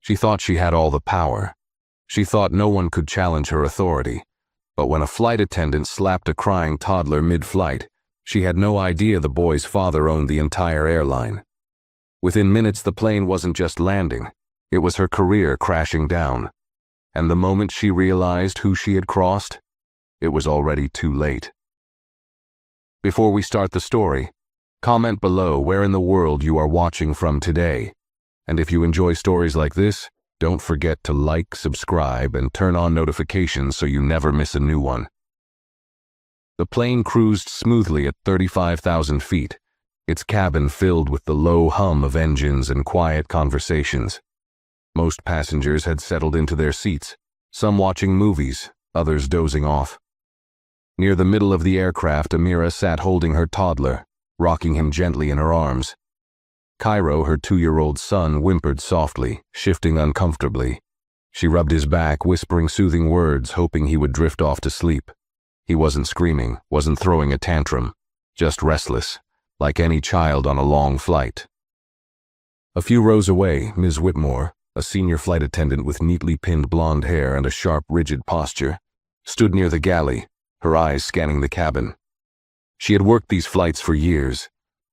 She thought she had all the power. She thought no one could challenge her authority. But when a flight attendant slapped a crying toddler mid-flight, she had no idea the boy's father owned the entire airline. Within minutes, the plane wasn't just landing. It was her career crashing down. And the moment she realized who she had crossed, it was already too late. Before we start the story, comment below where in the world you are watching from today. And if you enjoy stories like this, don't forget to like, subscribe, and turn on notifications so you never miss a new one. The plane cruised smoothly at 35,000 feet, its cabin filled with the low hum of engines and quiet conversations. Most passengers had settled into their seats, some watching movies, others dozing off. Near the middle of the aircraft, Amira sat holding her toddler, rocking him gently in her arms. Cairo, her 2-year-old son, whimpered softly, shifting uncomfortably. She rubbed his back, whispering soothing words, hoping he would drift off to sleep. He wasn't screaming, wasn't throwing a tantrum, just restless, like any child on a long flight. A few rows away, Ms. Whitmore, a senior flight attendant with neatly pinned blonde hair and a sharp, rigid posture, stood near the galley, her eyes scanning the cabin. She had worked these flights for years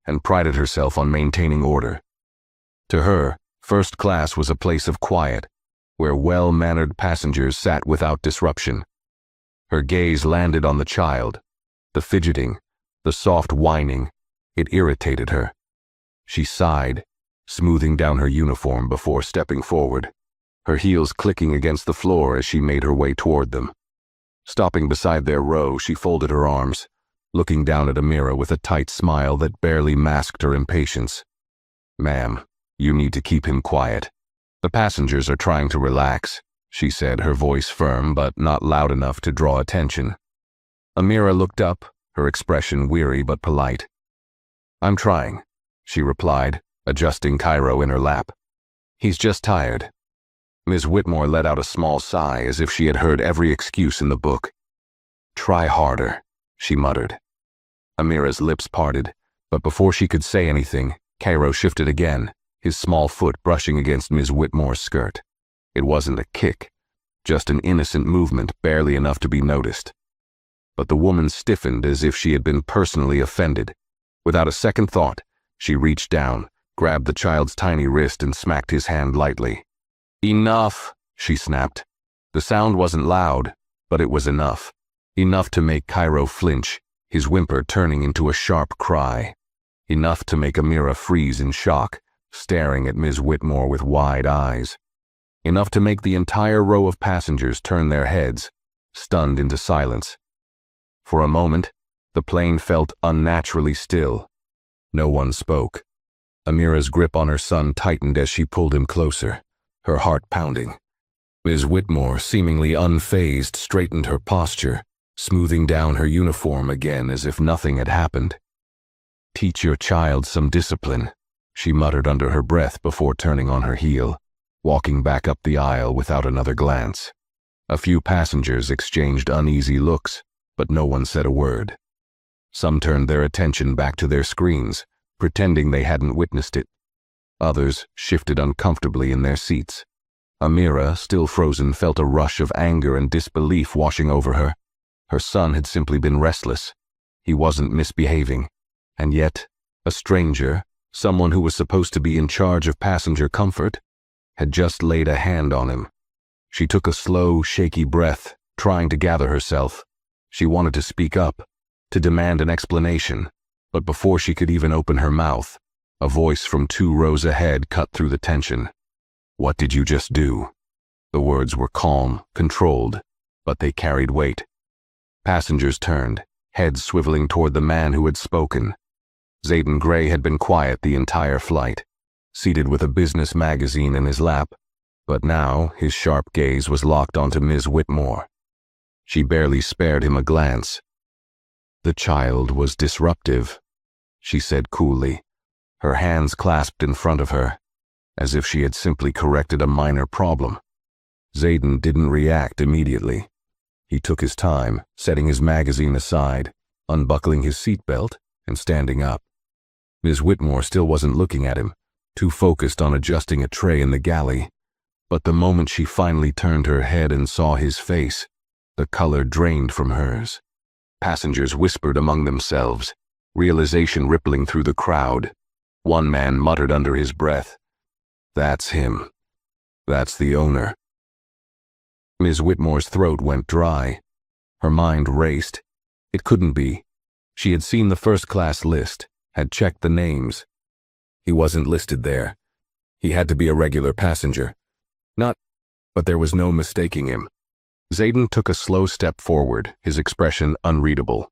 and prided herself on maintaining order. To her, first class was a place of quiet, where well-mannered passengers sat without disruption. Her gaze landed on the child, the fidgeting, the soft whining. It irritated her. She sighed, smoothing down her uniform before stepping forward, her heels clicking against the floor as she made her way toward them. Stopping beside their row, she folded her arms, looking down at Amira with a tight smile that barely masked her impatience. "Ma'am, you need to keep him quiet. The passengers are trying to relax," she said, her voice firm but not loud enough to draw attention. Amira looked up, her expression weary but polite. "I'm trying," she replied, adjusting Cairo in her lap. "He's just tired." Ms. Whitmore let out a small sigh as if she had heard every excuse in the book. "Try harder," she muttered. Amira's lips parted, but before she could say anything, Cairo shifted again, his small foot brushing against Ms. Whitmore's skirt. It wasn't a kick, just an innocent movement, barely enough to be noticed. But the woman stiffened as if she had been personally offended. Without a second thought, she reached down, grabbed the child's tiny wrist and smacked his hand lightly. "Enough," she snapped. The sound wasn't loud, but it was enough. Enough to make Cairo flinch, his whimper turning into a sharp cry. Enough to make Amira freeze in shock, staring at Ms. Whitmore with wide eyes. Enough to make the entire row of passengers turn their heads, stunned into silence. For a moment, the plane felt unnaturally still. No one spoke. Amira's grip on her son tightened as she pulled him closer, her heart pounding. Ms. Whitmore, seemingly unfazed, straightened her posture, smoothing down her uniform again as if nothing had happened. "Teach your child some discipline," she muttered under her breath before turning on her heel, walking back up the aisle without another glance. A few passengers exchanged uneasy looks, but no one said a word. Some turned their attention back to their screens, pretending they hadn't witnessed it. Others shifted uncomfortably in their seats. Amira, still frozen, felt a rush of anger and disbelief washing over her. Her son had simply been restless. He wasn't misbehaving. And yet, a stranger, someone who was supposed to be in charge of passenger comfort, had just laid a hand on him. She took a slow, shaky breath, trying to gather herself. She wanted to speak up, to demand an explanation, but before she could even open her mouth, a voice from 2 rows ahead cut through the tension. "What did you just do?" The words were calm, controlled, but they carried weight. Passengers turned, heads swiveling toward the man who had spoken. Zayden Gray had been quiet the entire flight, seated with a business magazine in his lap, but now his sharp gaze was locked onto Ms. Whitmore. She barely spared him a glance. "The child was disruptive," she said coolly, her hands clasped in front of her, as if she had simply corrected a minor problem. Zayden didn't react immediately. He took his time, setting his magazine aside, unbuckling his seatbelt, and standing up. Ms. Whitmore still wasn't looking at him, too focused on adjusting a tray in the galley. But the moment she finally turned her head and saw his face, the color drained from hers. Passengers whispered among themselves, realization rippling through the crowd. One man muttered under his breath, "That's him. That's the owner." Ms. Whitmore's throat went dry. Her mind raced. It couldn't be. She had seen the first-class list, had checked the names. He wasn't listed there. He had to be a regular passenger. But there was no mistaking him. Zayden took a slow step forward, his expression unreadable.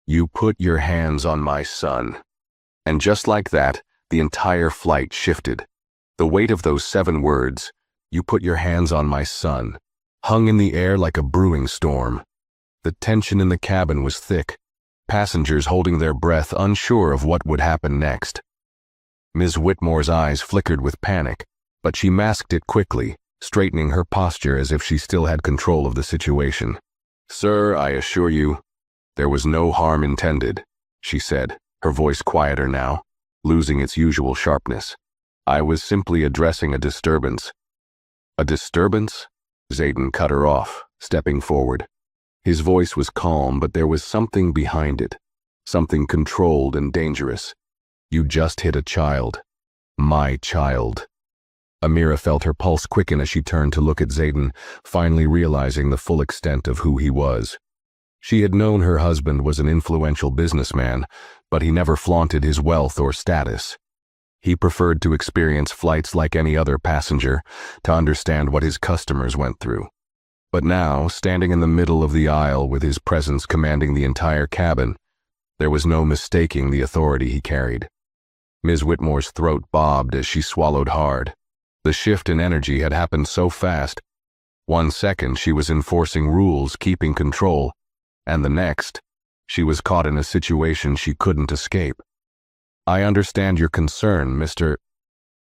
"You put your hands on my son." And just like that, the entire flight shifted. The weight of those 7 words, "You put your hands on my son," hung in the air like a brewing storm. The tension in the cabin was thick, passengers holding their breath, unsure of what would happen next. Ms. Whitmore's eyes flickered with panic, but she masked it quickly, straightening her posture as if she still had control of the situation. "Sir, I assure you, there was no harm intended," she said, her voice quieter now, losing its usual sharpness. "I was simply addressing a disturbance." "A disturbance?" Zayden cut her off, stepping forward. His voice was calm, but there was something behind it, something controlled and dangerous. "You just hit a child. My child." Amira felt her pulse quicken as she turned to look at Zayden, finally realizing the full extent of who he was. She had known her husband was an influential businessman, but he never flaunted his wealth or status. He preferred to experience flights like any other passenger, to understand what his customers went through. But now, standing in the middle of the aisle with his presence commanding the entire cabin, there was no mistaking the authority he carried. Ms. Whitmore's throat bobbed as she swallowed hard. The shift in energy had happened so fast. 1 second she was enforcing rules, keeping control, and the next, she was caught in a situation she couldn't escape. "I understand your concern, Mr."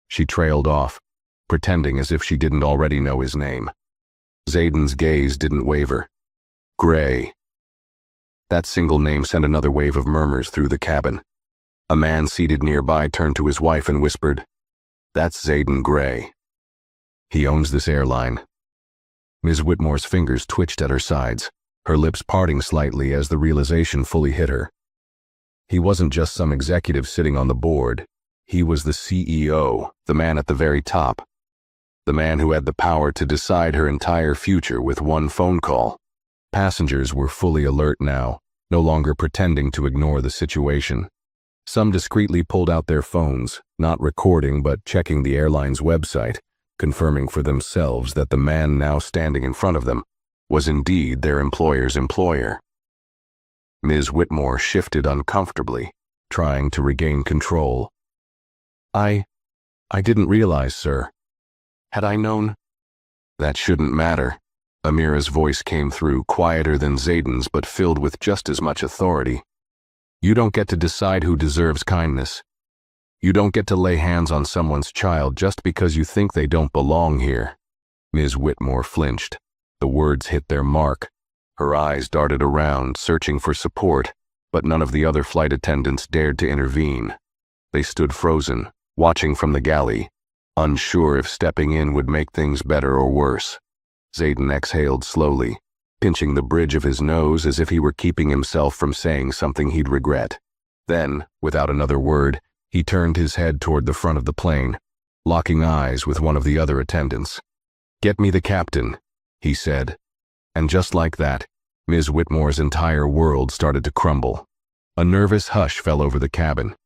She trailed off, pretending as if she didn't already know his name. Zayden's gaze didn't waver. "Gray." That single name sent another wave of murmurs through the cabin. A man seated nearby turned to his wife and whispered, "That's Zayden Gray. He owns this airline." Ms. Whitmore's fingers twitched at her sides, her lips parting slightly as the realization fully hit her. He wasn't just some executive sitting on the board. He was the CEO, the man at the very top. The man who had the power to decide her entire future with one phone call. Passengers were fully alert now, no longer pretending to ignore the situation. Some discreetly pulled out their phones, not recording but checking the airline's website, confirming for themselves that the man now standing in front of them was indeed their employer's employer. Ms. Whitmore shifted uncomfortably, trying to regain control. I didn't realize, sir. Had I known?" "That shouldn't matter." Amira's voice came through, quieter than Zayden's but filled with just as much authority. "You don't get to decide who deserves kindness. You don't get to lay hands on someone's child just because you think they don't belong here." Ms. Whitmore flinched. The words hit their mark. Her eyes darted around, searching for support, but none of the other flight attendants dared to intervene. They stood frozen, watching from the galley, unsure if stepping in would make things better or worse. Zayden exhaled slowly, pinching the bridge of his nose as if he were keeping himself from saying something he'd regret. Then, without another word, he turned his head toward the front of the plane, locking eyes with one of the other attendants. "Get me the captain," he said. And just like that, Ms. Whitmore's entire world started to crumble. A nervous hush fell over the cabin.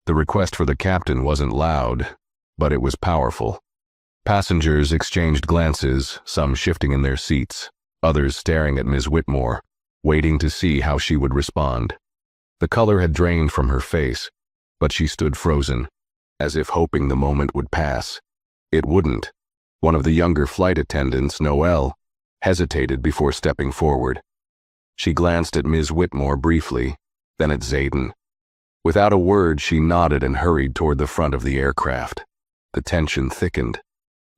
The request for the captain wasn't loud, but it was powerful. Passengers exchanged glances, some shifting in their seats, others staring at Ms. Whitmore, waiting to see how she would respond. The color had drained from her face, but she stood frozen, as if hoping the moment would pass. It wouldn't. One of the younger flight attendants, Noelle, hesitated before stepping forward. She glanced at Ms. Whitmore briefly, then at Zayden. Without a word, she nodded and hurried toward the front of the aircraft. The tension thickened.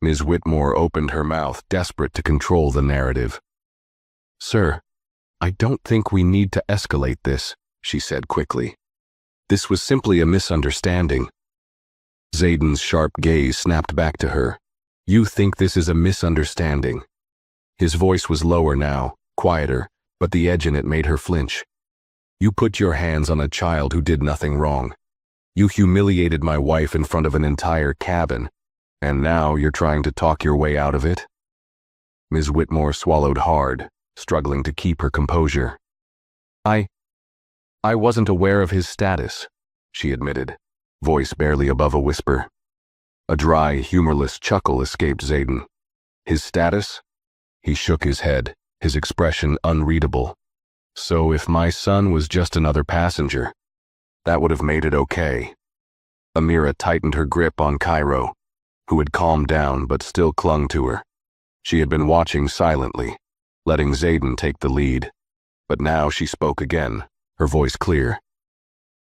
Ms. Whitmore opened her mouth, desperate to control the narrative. "Sir, I don't think we need to escalate this," she said quickly. "This was simply a misunderstanding." Zayden's sharp gaze snapped back to her. You think this is a misunderstanding. His voice was lower now, quieter, but the edge in it made her flinch. You put your hands on a child who did nothing wrong. You humiliated my wife in front of an entire cabin, and now you're trying to talk your way out of it? Ms. Whitmore swallowed hard, struggling to keep her composure. I wasn't aware of his status, she admitted, voice barely above a whisper. A dry, humorless chuckle escaped Zayden. His status? He shook his head, his expression unreadable. So if my son was just another passenger, that would have made it okay. Amira tightened her grip on Cairo, who had calmed down but still clung to her. She had been watching silently, letting Zayden take the lead. But now she spoke again, her voice clear.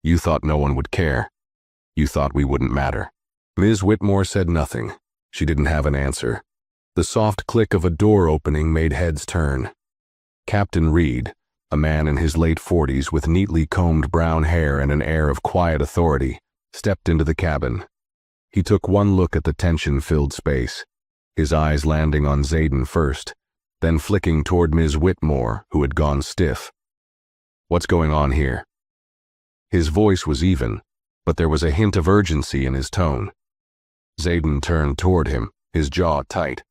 You thought no one would care. You thought we wouldn't matter. Ms. Whitmore said nothing. She didn't have an answer. The soft click of a door opening made heads turn. Captain Reed, a man in his late 40s with neatly combed brown hair and an air of quiet authority, stepped into the cabin. He took one look at the tension-filled space, his eyes landing on Zayden first, then flicking toward Ms. Whitmore, who had gone stiff. What's going on here? His voice was even, but there was a hint of urgency in his tone. Zayden turned toward him, his jaw tight.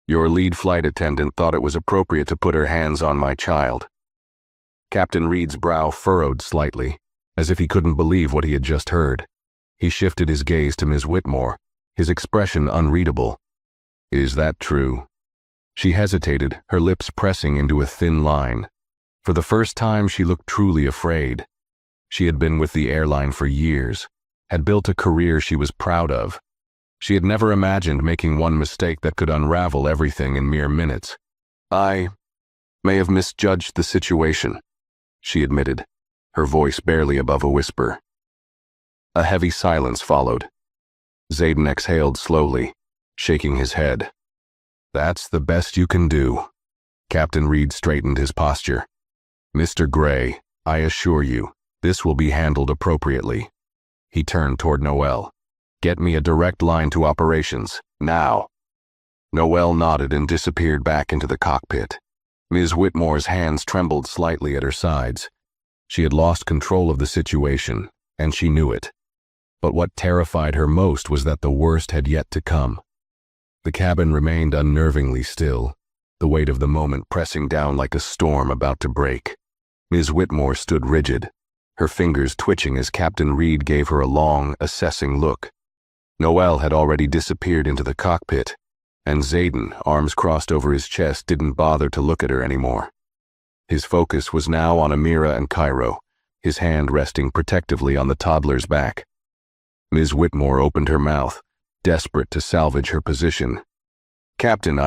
Your lead flight attendant thought it was appropriate to put her hands on my child. Captain Reed's brow furrowed slightly, as if he couldn't believe what he had just heard. He shifted his gaze to Ms. Whitmore, his expression unreadable. Is that true? She hesitated, her lips pressing into a thin line. For the first time, she looked truly afraid. She had been with the airline for years, had built a career she was proud of. She had never imagined making one mistake that could unravel everything in mere minutes. I may have misjudged the situation, she admitted, her voice barely above a whisper. A heavy silence followed. Zayden exhaled slowly, shaking his head. That's the best you can do. Captain Reed straightened his posture. Mr. Gray, I assure you, this will be handled appropriately. He turned toward Noel. Get me a direct line to operations, now. Noel nodded and disappeared back into the cockpit. Ms. Whitmore's hands trembled slightly at her sides. She had lost control of the situation, and she knew it. But what terrified her most was that the worst had yet to come. The cabin remained unnervingly still, the weight of the moment pressing down like a storm about to break. Ms. Whitmore stood rigid, her fingers twitching as Captain Reed gave her a long, assessing look. Noel had already disappeared into the cockpit, and Zayden, arms crossed over his chest, didn't bother to look at her anymore. His focus was now on Amira and Cairo, his hand resting protectively on the toddler's back. Ms. Whitmore opened her mouth, desperate to salvage her position. Captain,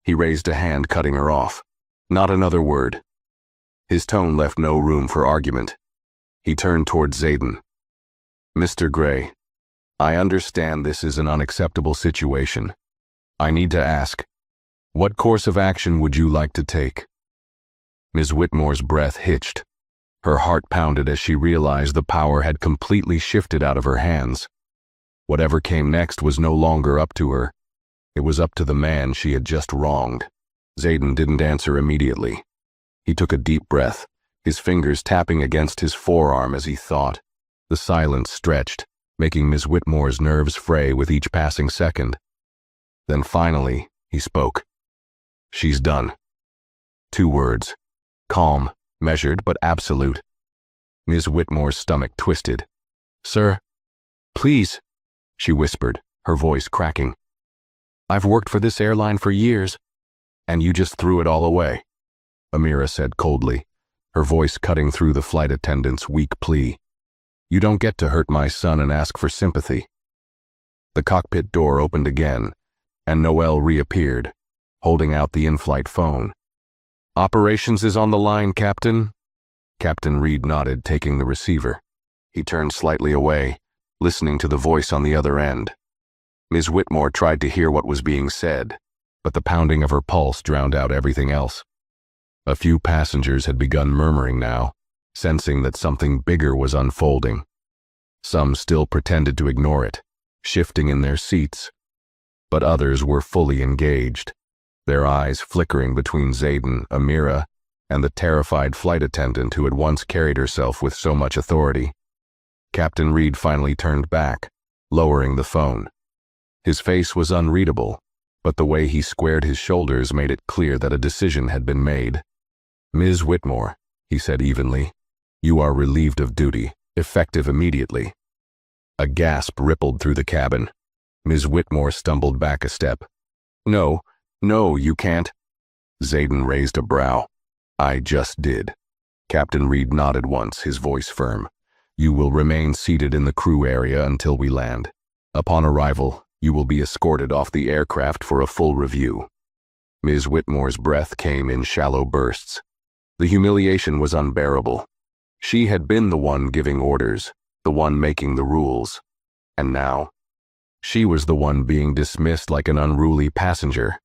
He raised a hand, cutting her off. Not another word. His tone left no room for argument. He turned towards Zayden. Mr. Gray, I understand this is an unacceptable situation. I need to ask, what course of action would you like to take? Ms. Whitmore's breath hitched. Her heart pounded as she realized the power had completely shifted out of her hands. Whatever came next was no longer up to her. It was up to the man she had just wronged. Zayden didn't answer immediately. He took a deep breath, his fingers tapping against his forearm as he thought. The silence stretched, making Ms. Whitmore's nerves fray with each passing second. Then finally, he spoke. She's done. 2 words. Calm, measured, but absolute. Ms. Whitmore's stomach twisted. Sir, please, she whispered, her voice cracking. I've worked for this airline for years, and you just threw it all away, Amira said coldly, her voice cutting through the flight attendant's weak plea. You don't get to hurt my son and ask for sympathy. The cockpit door opened again, and Noel reappeared, holding out the in-flight phone. Operations is on the line, Captain. Captain Reed nodded, taking the receiver. He turned slightly away, listening to the voice on the other end. Ms. Whitmore tried to hear what was being said, but the pounding of her pulse drowned out everything else. A few passengers had begun murmuring now, sensing that something bigger was unfolding. Some still pretended to ignore it, shifting in their seats. but others were fully engaged, their eyes flickering between Zayden, Amira, and the terrified flight attendant who had once carried herself with so much authority. Captain Reed finally turned back, lowering the phone. His face was unreadable, but the way he squared his shoulders made it clear that a decision had been made. "Ms. Whitmore," he said evenly, "you are relieved of duty, effective immediately." A gasp rippled through the cabin. Ms. Whitmore stumbled back a step. No, you can't." Zayden raised a brow. "I just did." Captain Reed nodded once, his voice firm. "You will remain seated in the crew area until we land. Upon arrival, you will be escorted off the aircraft for a full review." Ms. Whitmore's breath came in shallow bursts. The humiliation was unbearable. She had been the one giving orders, the one making the rules. And now, she was the one being dismissed like an unruly passenger.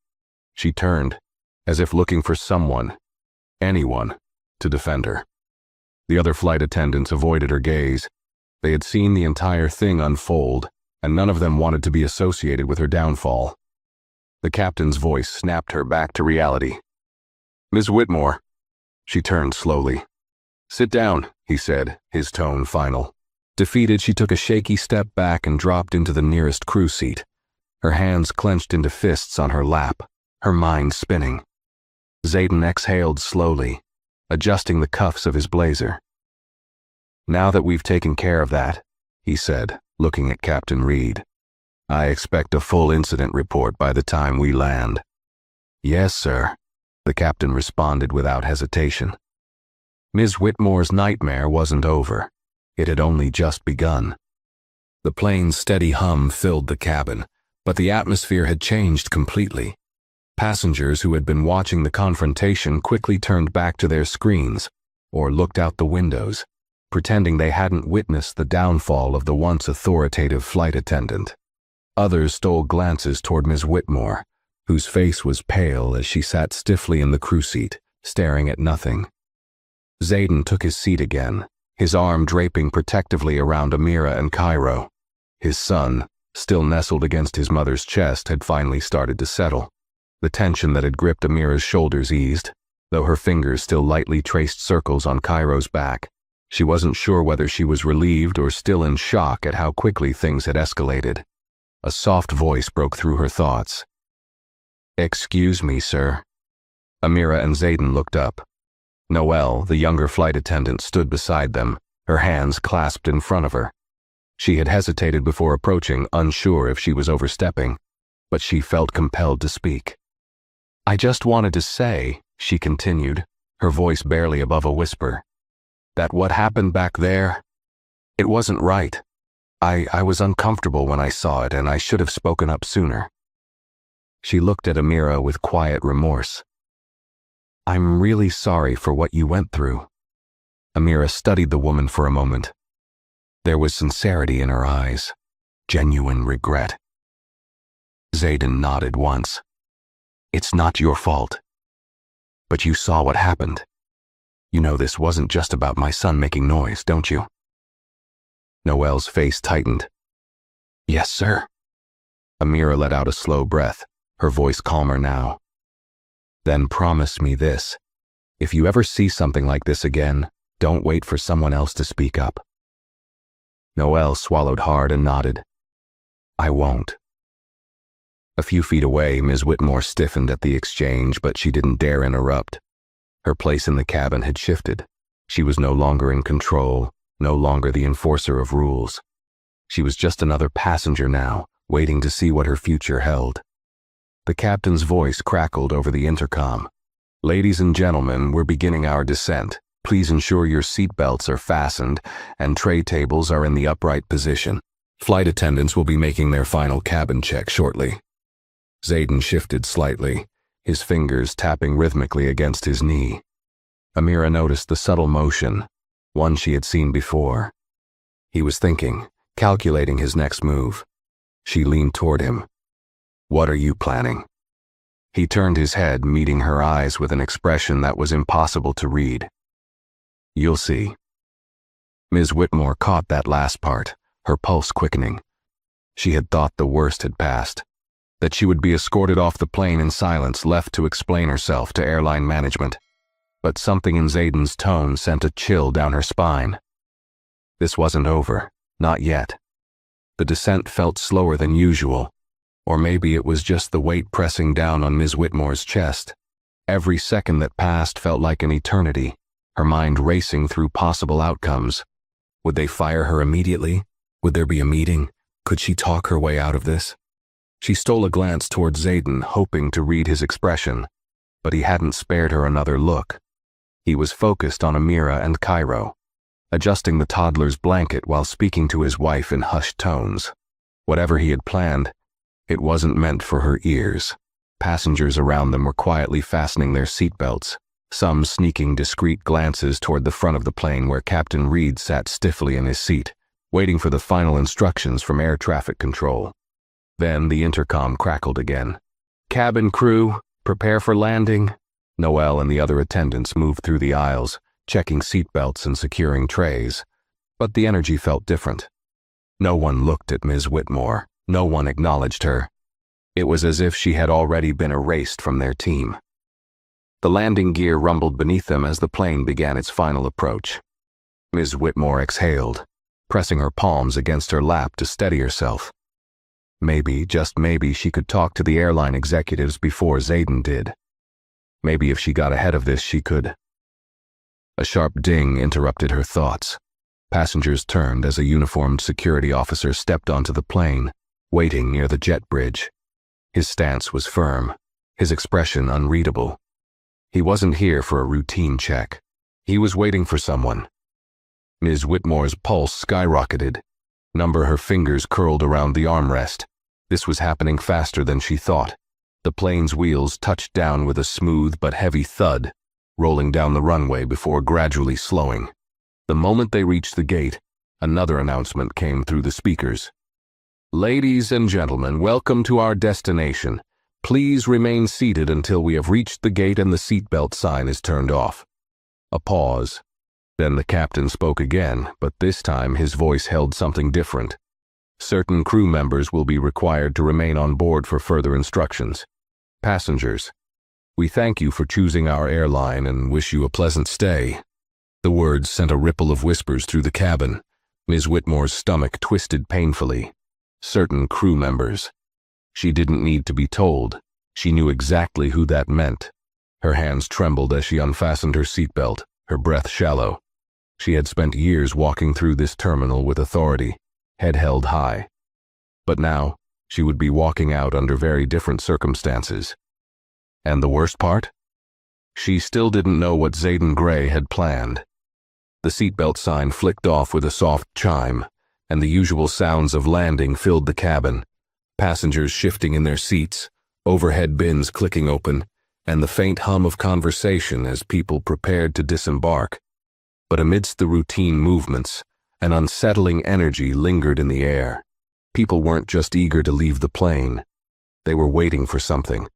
She turned, as if looking for someone, anyone, to defend her. The other flight attendants avoided her gaze. They had seen the entire thing unfold, and none of them wanted to be associated with her downfall. The captain's voice snapped her back to reality. "Ms. Whitmore." She turned slowly. "Sit down," he said, his tone final. Defeated, she took a shaky step back and dropped into the nearest crew seat, her hands clenched into fists on her lap, her mind spinning. Zayden exhaled slowly, adjusting the cuffs of his blazer. "Now that we've taken care of that," he said, looking at Captain Reed, "I expect a full incident report by the time we land." "Yes, sir," the captain responded without hesitation. Ms. Whitmore's nightmare wasn't over. It had only just begun. The plane's steady hum filled the cabin, but the atmosphere had changed completely. Passengers who had been watching the confrontation quickly turned back to their screens or looked out the windows, pretending they hadn't witnessed the downfall of the once authoritative flight attendant. Others stole glances toward Ms. Whitmore, whose face was pale as she sat stiffly in the crew seat, staring at nothing. Zayden took his seat again, his arm draping protectively around Amira and Cairo. His son, still nestled against his mother's chest, had finally started to settle. The tension that had gripped Amira's shoulders eased, though her fingers still lightly traced circles on Cairo's back. She wasn't sure whether she was relieved or still in shock at how quickly things had escalated. A soft voice broke through her thoughts. "Excuse me, sir." Amira and Zayden looked up. Noelle, the younger flight attendant, stood beside them, her hands clasped in front of her. She had hesitated before approaching, unsure if she was overstepping, but she felt compelled to speak. "I just wanted to say," she continued, her voice barely above a whisper, "that what happened back there, it wasn't right. I was uncomfortable when I saw it, and I should have spoken up sooner." She looked at Amira with quiet remorse. "I'm really sorry for what you went through." Amira studied the woman for a moment. There was sincerity in her eyes, genuine regret. Zayden nodded once. "It's not your fault. But you saw what happened. You know this wasn't just about my son making noise, don't you?" Noelle's face tightened. "Yes, sir." Amira let out a slow breath, her voice calmer now. "Then promise me this. If you ever see something like this again, don't wait for someone else to speak up." Noelle swallowed hard and nodded. "I won't." A few feet away, Ms. Whitmore stiffened at the exchange, but she didn't dare interrupt. Her place in the cabin had shifted. She was no longer in control, no longer the enforcer of rules. She was just another passenger now, waiting to see what her future held. The captain's voice crackled over the intercom. "Ladies and gentlemen, we're beginning our descent. Please ensure your seat belts are fastened and tray tables are in the upright position. Flight attendants will be making their final cabin check shortly." Zayden shifted slightly, his fingers tapping rhythmically against his knee. Amira noticed the subtle motion, one she had seen before. He was thinking, calculating his next move. She leaned toward him. "What are you planning?" He turned his head, meeting her eyes with an expression that was impossible to read. "You'll see." Ms. Whitmore caught that last part, her pulse quickening. She had thought the worst had passed. that she would be escorted off the plane in silence, left to explain herself to airline management. But something in Zayden's tone sent a chill down her spine. This wasn't over, not yet. The descent felt slower than usual, or maybe it was just the weight pressing down on Ms. Whitmore's chest. Every second that passed felt like an eternity, her mind racing through possible outcomes. Would they fire her immediately? Would there be a meeting? Could she talk her way out of this? She stole a glance toward Zayden, hoping to read his expression, but he hadn't spared her another look. He was focused on Amira and Cairo, adjusting the toddler's blanket while speaking to his wife in hushed tones. Whatever he had planned, it wasn't meant for her ears. Passengers around them were quietly fastening their seatbelts, some sneaking discreet glances toward the front of the plane where Captain Reed sat stiffly in his seat, waiting for the final instructions from air traffic control. Then the intercom crackled again. "Cabin crew, prepare for landing." Noel and the other attendants moved through the aisles, checking seatbelts and securing trays. But the energy felt different. No one looked at Ms. Whitmore. No one acknowledged her. It was as if she had already been erased from their team. The landing gear rumbled beneath them as the plane began its final approach. Ms. Whitmore exhaled, pressing her palms against her lap to steady herself. Maybe, just maybe, she could talk to the airline executives before Zayden did. Maybe if she got ahead of this, she could. A sharp ding interrupted her thoughts. Passengers turned as a uniformed security officer stepped onto the plane, waiting near the jet bridge. His stance was firm, his expression unreadable. He wasn't here for a routine check. He was waiting for someone. Ms. Whitmore's pulse skyrocketed. Her fingers curled around the armrest. This was happening faster than she thought. The plane's wheels touched down with a smooth but heavy thud, rolling down the runway before gradually slowing. The moment they reached the gate, another announcement came through the speakers. "Ladies and gentlemen, welcome to our destination. Please remain seated until we have reached the gate and the seatbelt sign is turned off." A pause. Then the captain spoke again, but this time his voice held something different. "Certain crew members will be required to remain on board for further instructions. Passengers, we thank you for choosing our airline and wish you a pleasant stay." The words sent a ripple of whispers through the cabin. Ms. Whitmore's stomach twisted painfully. Certain crew members. She didn't need to be told. She knew exactly who that meant. Her hands trembled as she unfastened her seatbelt, her breath shallow. She had spent years walking through this terminal with authority, head held high. But now, she would be walking out under very different circumstances. And the worst part? She still didn't know what Zayden Gray had planned. The seatbelt sign flicked off with a soft chime, and the usual sounds of landing filled the cabin. Passengers shifting in their seats, overhead bins clicking open, and the faint hum of conversation as people prepared to disembark. But amidst the routine movements, an unsettling energy lingered in the air. People weren't just eager to leave the plane. They were waiting for something.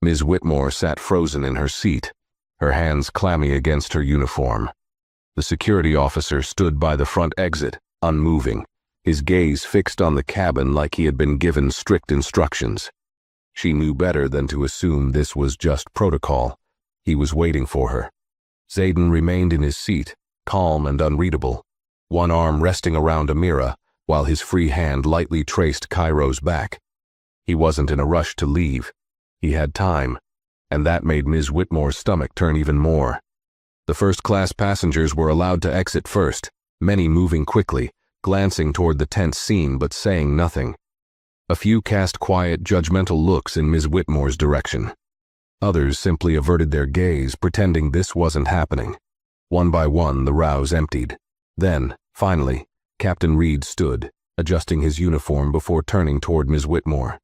Ms. Whitmore sat frozen in her seat, her hands clammy against her uniform. The security officer stood by the front exit, unmoving, his gaze fixed on the cabin like he had been given strict instructions. She knew better than to assume this was just protocol. He was waiting for her. Zayden remained in his seat, calm and unreadable, one arm resting around Amira, while his free hand lightly traced Cairo's back. He wasn't in a rush to leave. He had time, and that made Ms. Whitmore's stomach turn even more. The first-class passengers were allowed to exit first, many moving quickly, glancing toward the tense scene but saying nothing. A few cast quiet, judgmental looks in Ms. Whitmore's direction. Others simply averted their gaze, pretending this wasn't happening. One by one, the rows emptied. Then, finally, Captain Reed stood, adjusting his uniform before turning toward Ms. Whitmore.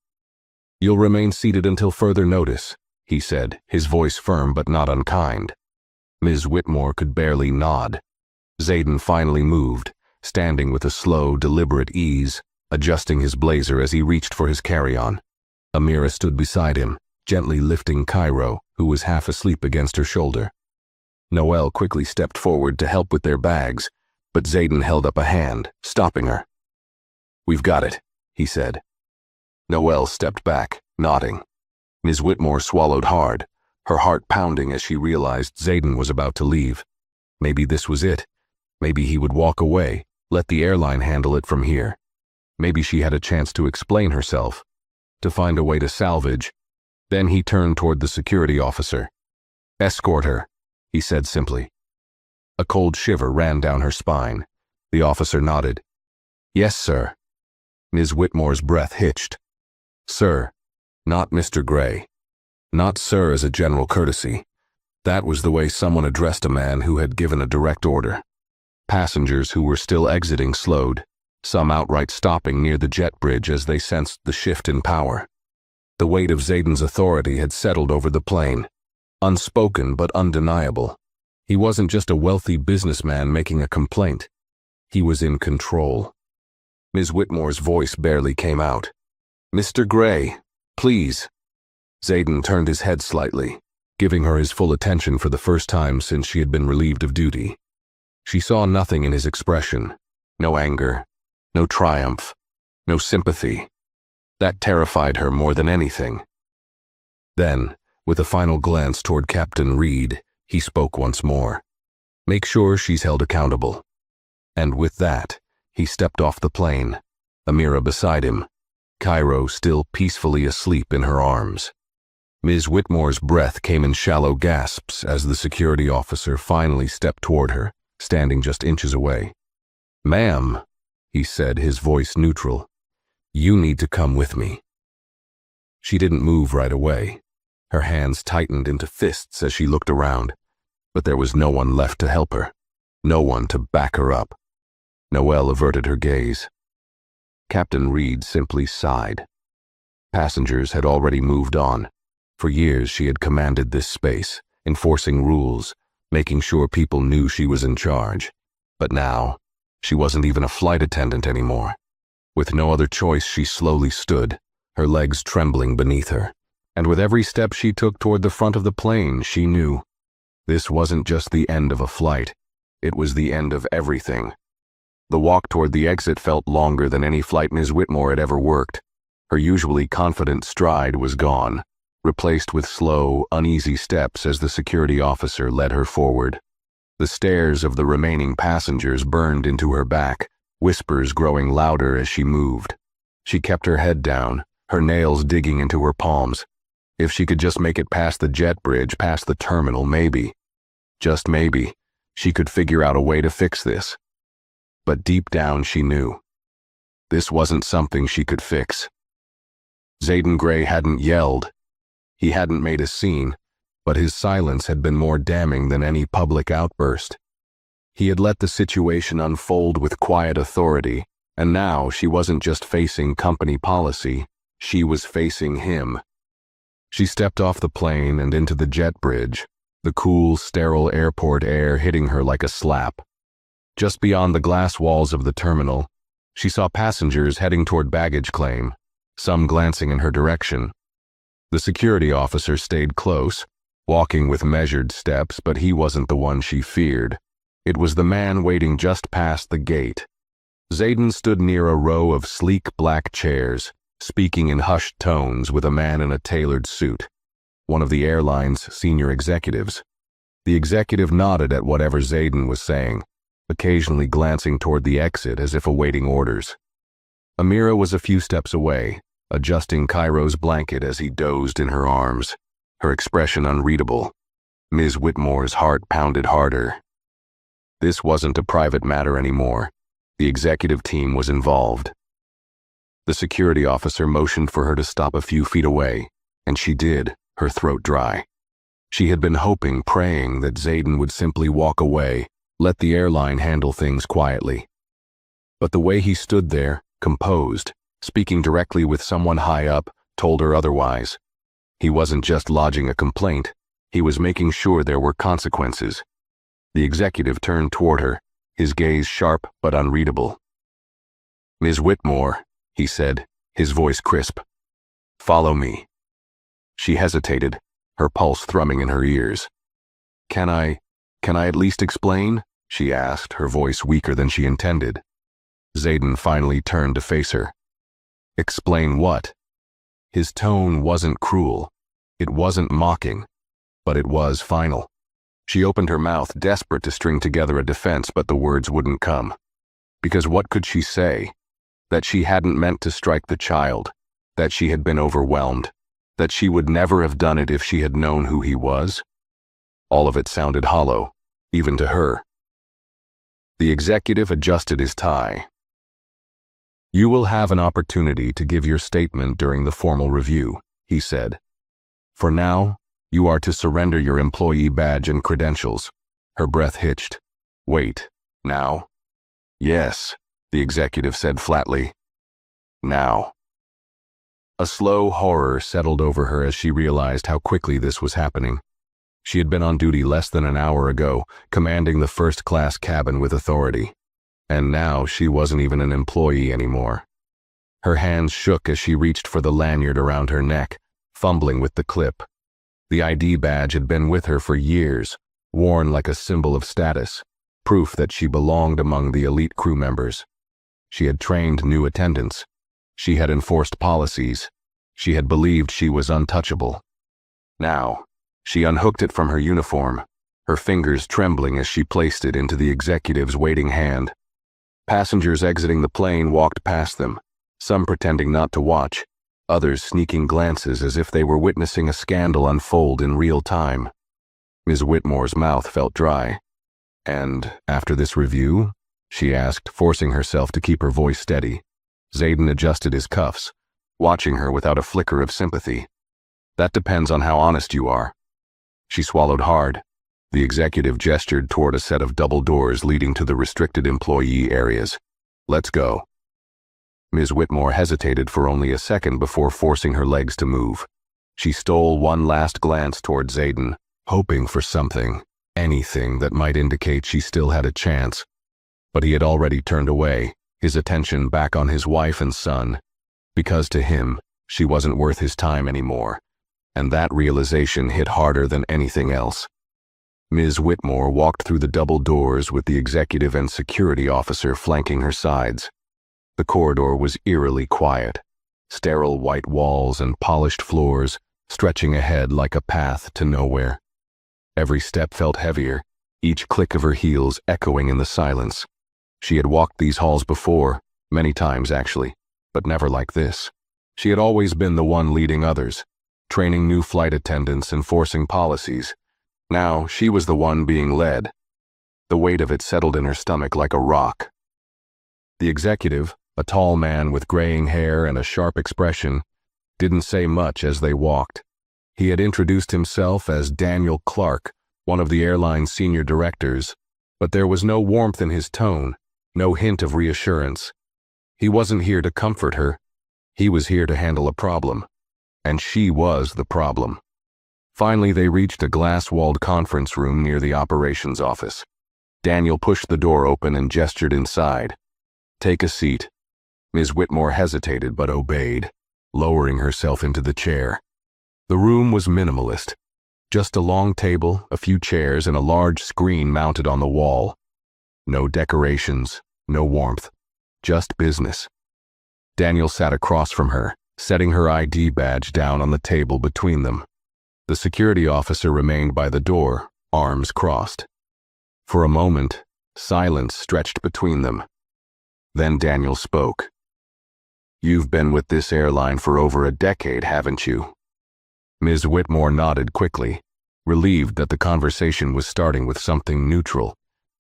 "You'll remain seated until further notice," he said, his voice firm but not unkind. Ms. Whitmore could barely nod. Zayden finally moved, standing with a slow, deliberate ease, adjusting his blazer as he reached for his carry-on. Amira stood beside him, gently lifting Cairo, who was half asleep against her shoulder. Noel quickly stepped forward to help with their bags, but Zayden held up a hand, stopping her. "We've got it," he said. Noelle stepped back, nodding. Ms. Whitmore swallowed hard, her heart pounding as she realized Zayden was about to leave. Maybe this was it. Maybe he would walk away, let the airline handle it from here. Maybe she had a chance to explain herself, to find a way to salvage. Then he turned toward the security officer. "Escort her," he said simply. A cold shiver ran down her spine. The officer nodded. "Yes, sir." Ms. Whitmore's breath hitched. "Sir, not Mr. Gray. Not sir as a general courtesy. That was the way someone addressed a man who had given a direct order." Passengers who were still exiting slowed, some outright stopping near the jet bridge as they sensed the shift in power. The weight of Zayden's authority had settled over the plane, unspoken but undeniable. He wasn't just a wealthy businessman making a complaint. He was in control. Ms. Whitmore's voice barely came out. "Mr. Gray, please." Zayden turned his head slightly, giving her his full attention for the first time since she had been relieved of duty. She saw nothing in his expression. No anger, no triumph, no sympathy. That terrified her more than anything. Then, with a final glance toward Captain Reed, he spoke once more. "Make sure she's held accountable." And with that, he stepped off the plane, Amira beside him, Cairo still peacefully asleep in her arms. Ms. Whitmore's breath came in shallow gasps as the security officer finally stepped toward her, standing just inches away. "Ma'am," he said, his voice neutral, "you need to come with me." She didn't move right away. Her hands tightened into fists as she looked around, but there was no one left to help her, no one to back her up. Noelle averted her gaze. Captain Reed simply sighed. Passengers had already moved on. For years she had commanded this space, enforcing rules, making sure people knew she was in charge. But now, she wasn't even a flight attendant anymore. With no other choice, she slowly stood, her legs trembling beneath her. And with every step she took toward the front of the plane, she knew this wasn't just the end of a flight. It was the end of everything. The walk toward the exit felt longer than any flight Ms. Whitmore had ever worked. Her usually confident stride was gone, replaced with slow, uneasy steps as the security officer led her forward. The stares of the remaining passengers burned into her back, whispers growing louder as she moved. She kept her head down, her nails digging into her palms. If she could just make it past the jet bridge, past the terminal, maybe, just maybe, she could figure out a way to fix this. But deep down she knew this wasn't something she could fix. Zayden Gray hadn't yelled. He hadn't made a scene, but his silence had been more damning than any public outburst. He had let the situation unfold with quiet authority, and now she wasn't just facing company policy, she was facing him. She stepped off the plane and into the jet bridge, the cool, sterile airport air hitting her like a slap. Just beyond the glass walls of the terminal, she saw passengers heading toward baggage claim, some glancing in her direction. The security officer stayed close, walking with measured steps, but he wasn't the one she feared. It was the man waiting just past the gate. Zayden stood near a row of sleek black chairs, speaking in hushed tones with a man in a tailored suit, one of the airline's senior executives. The executive nodded at whatever Zayden was saying, occasionally glancing toward the exit as if awaiting orders. Amira was a few steps away, adjusting Cairo's blanket as he dozed in her arms, her expression unreadable. Ms. Whitmore's heart pounded harder. This wasn't a private matter anymore. The executive team was involved. The security officer motioned for her to stop a few feet away, and she did, her throat dry. She had been hoping, praying that Zayden would simply walk away, let the airline handle things quietly. But the way he stood there, composed, speaking directly with someone high up, told her otherwise. He wasn't just lodging a complaint, he was making sure there were consequences. The executive turned toward her, his gaze sharp but unreadable. "Ms. Whitmore," he said, his voice crisp. "Follow me." She hesitated, her pulse thrumming in her ears. Can I at least explain?" she asked, her voice weaker than she intended. Zayden finally turned to face her. "Explain what?" His tone wasn't cruel. It wasn't mocking. But it was final. She opened her mouth, desperate to string together a defense, but the words wouldn't come. Because what could she say? That she hadn't meant to strike the child. That she had been overwhelmed. That she would never have done it if she had known who he was? All of it sounded hollow, even to her. The executive adjusted his tie. "You will have an opportunity to give your statement during the formal review," he said. "For now, you are to surrender your employee badge and credentials." Her breath hitched. "Wait, now?" "Yes," the executive said flatly. "Now." A slow horror settled over her as she realized how quickly this was happening. She had been on duty less than an hour ago, commanding the first-class cabin with authority. And now she wasn't even an employee anymore. Her hands shook as she reached for the lanyard around her neck, fumbling with the clip. The ID badge had been with her for years, worn like a symbol of status, proof that she belonged among the elite crew members. She had trained new attendants. She had enforced policies. She had believed she was untouchable. Now, she unhooked it from her uniform, her fingers trembling as she placed it into the executive's waiting hand. Passengers exiting the plane walked past them, some pretending not to watch, others sneaking glances as if they were witnessing a scandal unfold in real time. Ms. Whitmore's mouth felt dry. "And after this review?" she asked, forcing herself to keep her voice steady. Zayden adjusted his cuffs, watching her without a flicker of sympathy. "That depends on how honest you are." She swallowed hard. The executive gestured toward a set of double doors leading to the restricted employee areas. "Let's go." Ms. Whitmore hesitated for only a second before forcing her legs to move. She stole one last glance toward Zayden, hoping for something, anything that might indicate she still had a chance. But he had already turned away, his attention back on his wife and son, because to him, she wasn't worth his time anymore, and that realization hit harder than anything else. Ms. Whitmore walked through the double doors with the executive and security officer flanking her sides. The corridor was eerily quiet, sterile white walls and polished floors stretching ahead like a path to nowhere. Every step felt heavier, each click of her heels echoing in the silence. She had walked these halls before, many times actually, but never like this. She had always been the one leading others, training new flight attendants, enforcing policies. Now she was the one being led. The weight of it settled in her stomach like a rock. The executive, a tall man with graying hair and a sharp expression, didn't say much as they walked. He had introduced himself as Daniel Clark, one of the airline's senior directors, but there was no warmth in his tone, no hint of reassurance. He wasn't here to comfort her. He was here to handle a problem. And she was the problem. Finally, they reached a glass-walled conference room near the operations office. Daniel pushed the door open and gestured inside. "Take a seat." Ms. Whitmore hesitated but obeyed, lowering herself into the chair. The room was minimalist. Just a long table, a few chairs, and a large screen mounted on the wall. No decorations, no warmth, just business. Daniel sat across from her, setting her ID badge down on the table between them. The security officer remained by the door, arms crossed. For a moment, silence stretched between them. Then Daniel spoke. "You've been with this airline for over a decade, haven't you?" Ms. Whitmore nodded quickly, relieved that the conversation was starting with something neutral.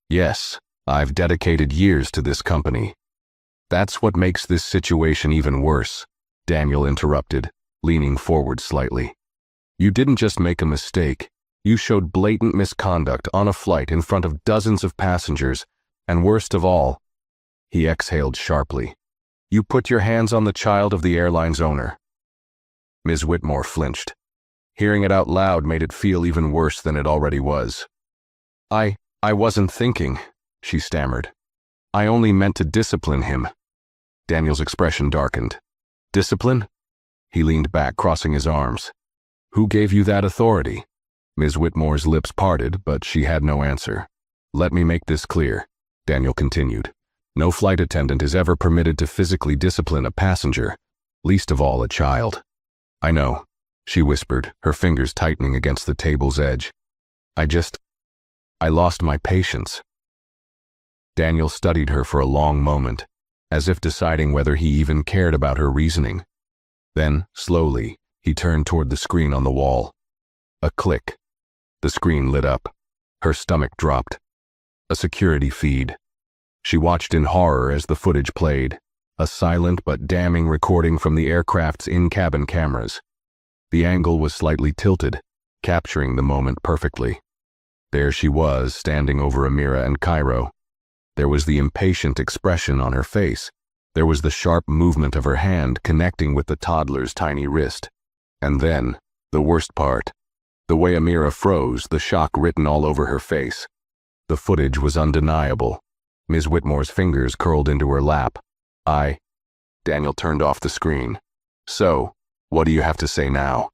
"Yes, I've dedicated years to this company." "That's what makes this situation even worse," Daniel interrupted, leaning forward slightly. "You didn't just make a mistake. You showed blatant misconduct on a flight in front of dozens of passengers, and worst of all," he exhaled sharply, "you put your hands on the child of the airline's owner." Ms. Whitmore flinched. Hearing it out loud made it feel even worse than it already was. I wasn't thinking," she stammered. "I only meant to discipline him." Daniel's expression darkened. "Discipline?" He leaned back, crossing his arms. "Who gave you that authority?" Ms. Whitmore's lips parted, but she had no answer. "Let me make this clear," Daniel continued. "No flight attendant is ever permitted to physically discipline a passenger, least of all a child. I know, she whispered, her fingers tightening against the table's edge. I lost my patience. Daniel studied her for a long moment, as if deciding whether he even cared about her reasoning. Then, slowly, he turned toward the screen on the wall. A click. The screen lit up. Her stomach dropped. A security feed. She watched in horror as the footage played, a silent but damning recording from the aircraft's in-cabin cameras. The angle was slightly tilted, capturing the moment perfectly. There she was, standing over Amira and Cairo. There was the impatient expression on her face. There was the sharp movement of her hand connecting with the toddler's tiny wrist. And then, the worst part, the way Amira froze, the shock written all over her face. The footage was undeniable. Ms. Whitmore's fingers curled into her lap. Daniel turned off the screen. So, what do you have to say now?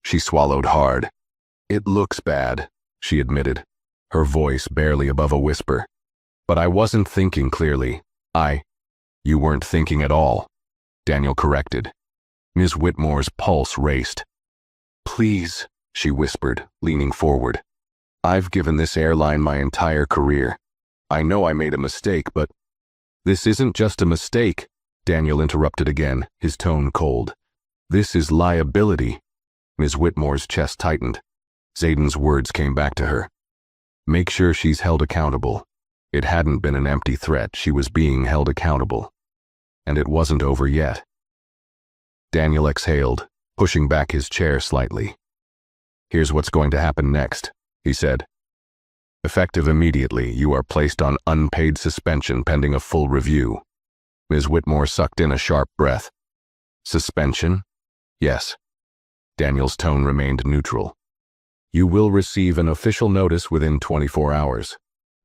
She swallowed hard. It looks bad, she admitted, her voice barely above a whisper. But I wasn't thinking clearly. You weren't thinking at all, Daniel corrected. Ms. Whitmore's pulse raced. Please, she whispered, leaning forward. I've given this airline my entire career. I know I made a mistake, but this isn't just a mistake, Daniel interrupted again, his tone cold. This is liability. Ms. Whitmore's chest tightened. Zayden's words came back to her. Make sure she's held accountable. It hadn't been an empty threat, she was being held accountable. And it wasn't over yet. Daniel exhaled, pushing back his chair slightly. Here's what's going to happen next, he said. Effective immediately, you are placed on unpaid suspension pending a full review. Ms. Whitmore sucked in a sharp breath. Suspension? Yes. Daniel's tone remained neutral. You will receive an official notice within 24 hours.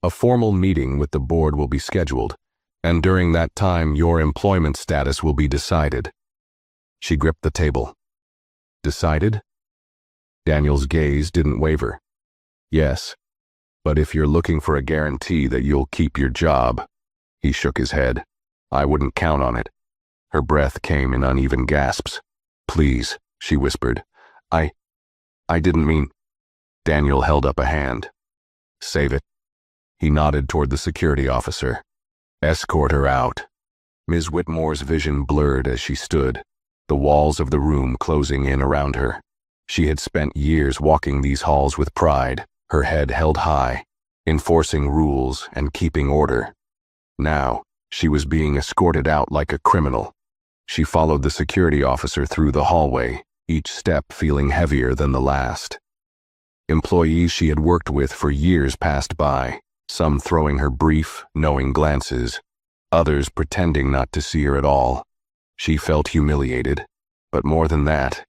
A formal meeting with the board will be scheduled, and during that time your employment status will be decided. She gripped the table. Decided? Daniel's gaze didn't waver. Yes, but if you're looking for a guarantee that you'll keep your job, he shook his head. I wouldn't count on it. Her breath came in uneven gasps. Please, she whispered. I didn't mean. Daniel held up a hand. Save it. He nodded toward the security officer. Escort her out. Ms. Whitmore's vision blurred as she stood, the walls of the room closing in around her. She had spent years walking these halls with pride, her head held high, enforcing rules and keeping order. Now, she was being escorted out like a criminal. She followed the security officer through the hallway, each step feeling heavier than the last. Employees she had worked with for years passed by, some throwing her brief, knowing glances, others pretending not to see her at all. She felt humiliated, but more than that,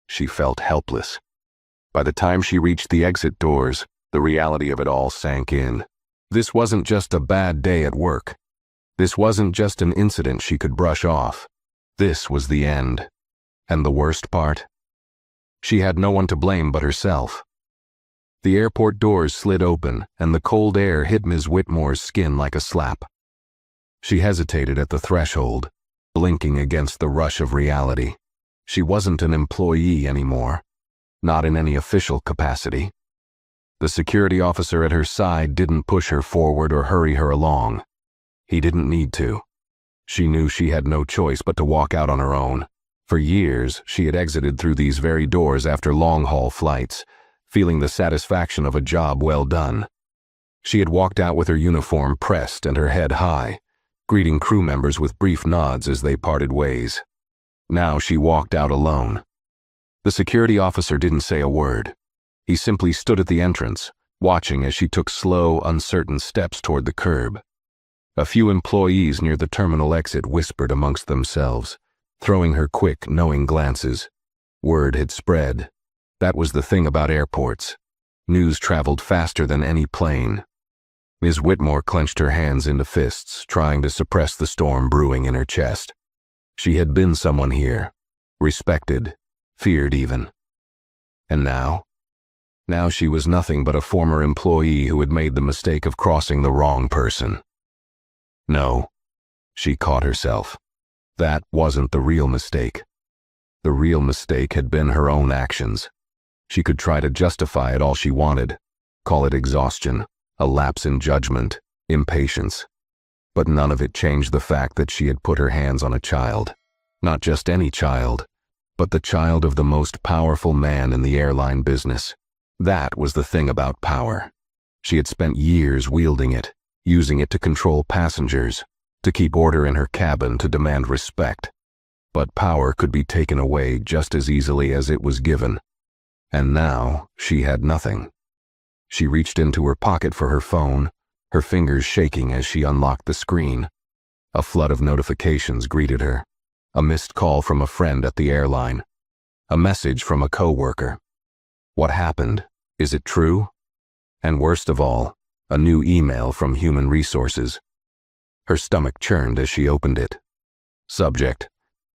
she felt helpless. By the time she reached the exit doors, the reality of it all sank in. This wasn't just a bad day at work. This wasn't just an incident she could brush off. This was the end. And the worst part? She had no one to blame but herself. The airport doors slid open, and the cold air hit Ms. Whitmore's skin like a slap. She hesitated at the threshold, blinking against the rush of reality. She wasn't an employee anymore, not in any official capacity. The security officer at her side didn't push her forward or hurry her along. He didn't need to. She knew she had no choice but to walk out on her own. For years, she had exited through these very doors after long-haul flights, feeling the satisfaction of a job well done. She had walked out with her uniform pressed and her head high, greeting crew members with brief nods as they parted ways. Now she walked out alone. The security officer didn't say a word. He simply stood at the entrance, watching as she took slow, uncertain steps toward the curb. A few employees near the terminal exit whispered amongst themselves, throwing her quick, knowing glances. Word had spread. That was the thing about airports. News traveled faster than any plane. Ms. Whitmore clenched her hands into fists, trying to suppress the storm brewing in her chest. She had been someone here, respected, feared even. And now? Now she was nothing but a former employee who had made the mistake of crossing the wrong person. No, she caught herself. That wasn't the real mistake. The real mistake had been her own actions. She could try to justify it all she wanted, call it exhaustion, a lapse in judgment, impatience. But none of it changed the fact that she had put her hands on a child. Not just any child, but the child of the most powerful man in the airline business. That was the thing about power. She had spent years wielding it, using it to control passengers, to keep order in her cabin, to demand respect. But power could be taken away just as easily as it was given. And now she had nothing. She reached into her pocket for her phone, her fingers shaking as she unlocked the screen. A flood of notifications greeted her. A missed call from a friend at the airline. A message from a coworker. What happened? Is it true? And worst of all, a new email from Human Resources. Her stomach churned as she opened it. Subject: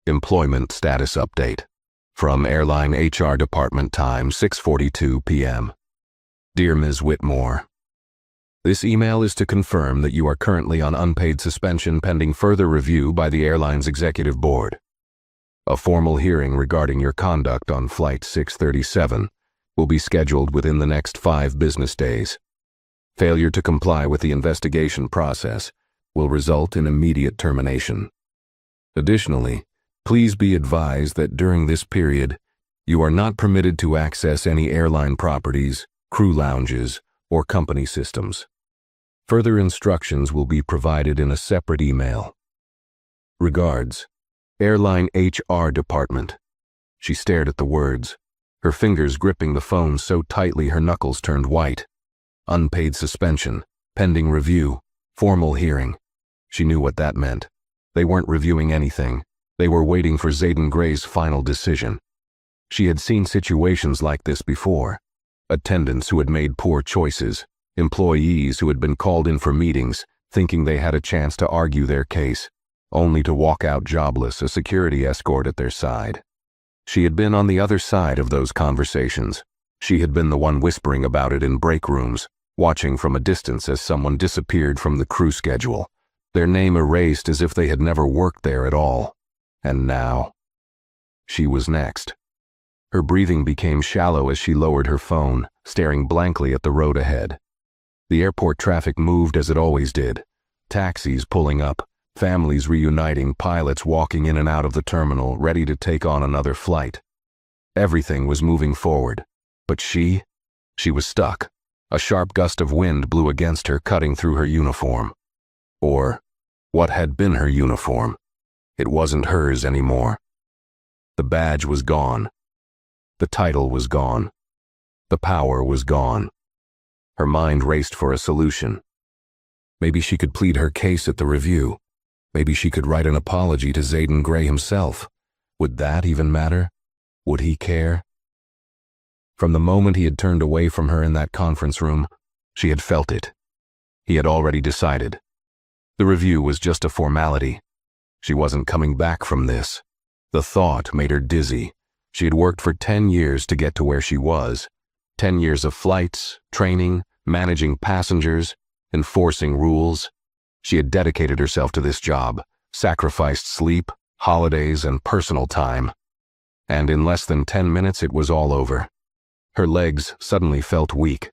Employment Status Update. From Airline HR Department, time 6:42 p.m. Dear Ms. Whitmore, this email is to confirm that you are currently on unpaid suspension pending further review by the airline's executive board. A formal hearing regarding your conduct on Flight 637 will be scheduled within the next 5 business days. Failure to comply with the investigation process will result in immediate termination. Additionally, please be advised that during this period, you are not permitted to access any airline properties, crew lounges, or company systems. Further instructions will be provided in a separate email. Regards, Airline HR Department. She stared at the words, her fingers gripping the phone so tightly her knuckles turned white. Unpaid suspension, pending review, formal hearing. She knew what that meant. They weren't reviewing anything. They were waiting for Zayden Gray's final decision. She had seen situations like this before. Attendants who had made poor choices, employees who had been called in for meetings, thinking they had a chance to argue their case, only to walk out jobless, a security escort at their side. She had been on the other side of those conversations. She had been the one whispering about it in break rooms, watching from a distance as someone disappeared from the crew schedule, their name erased as if they had never worked there at all. And now, she was next. Her breathing became shallow as she lowered her phone, staring blankly at the road ahead. The airport traffic moved as it always did. Taxis pulling up, families reuniting, pilots walking in and out of the terminal, ready to take on another flight. Everything was moving forward. But she was stuck. A sharp gust of wind blew against her, cutting through her uniform. Or, what had been her uniform. It wasn't hers anymore. The badge was gone. The title was gone. The power was gone. Her mind raced for a solution. Maybe she could plead her case at the review. Maybe she could write an apology to Zayden Gray himself. Would that even matter? Would he care? From the moment he had turned away from her in that conference room, she had felt it. He had already decided. The review was just a formality. She wasn't coming back from this. The thought made her dizzy. She had worked for 10 years to get to where she was. 10 years of flights, training, managing passengers, enforcing rules. She had dedicated herself to this job, sacrificed sleep, holidays, and personal time. And in less than 10 minutes it was all over. Her legs suddenly felt weak.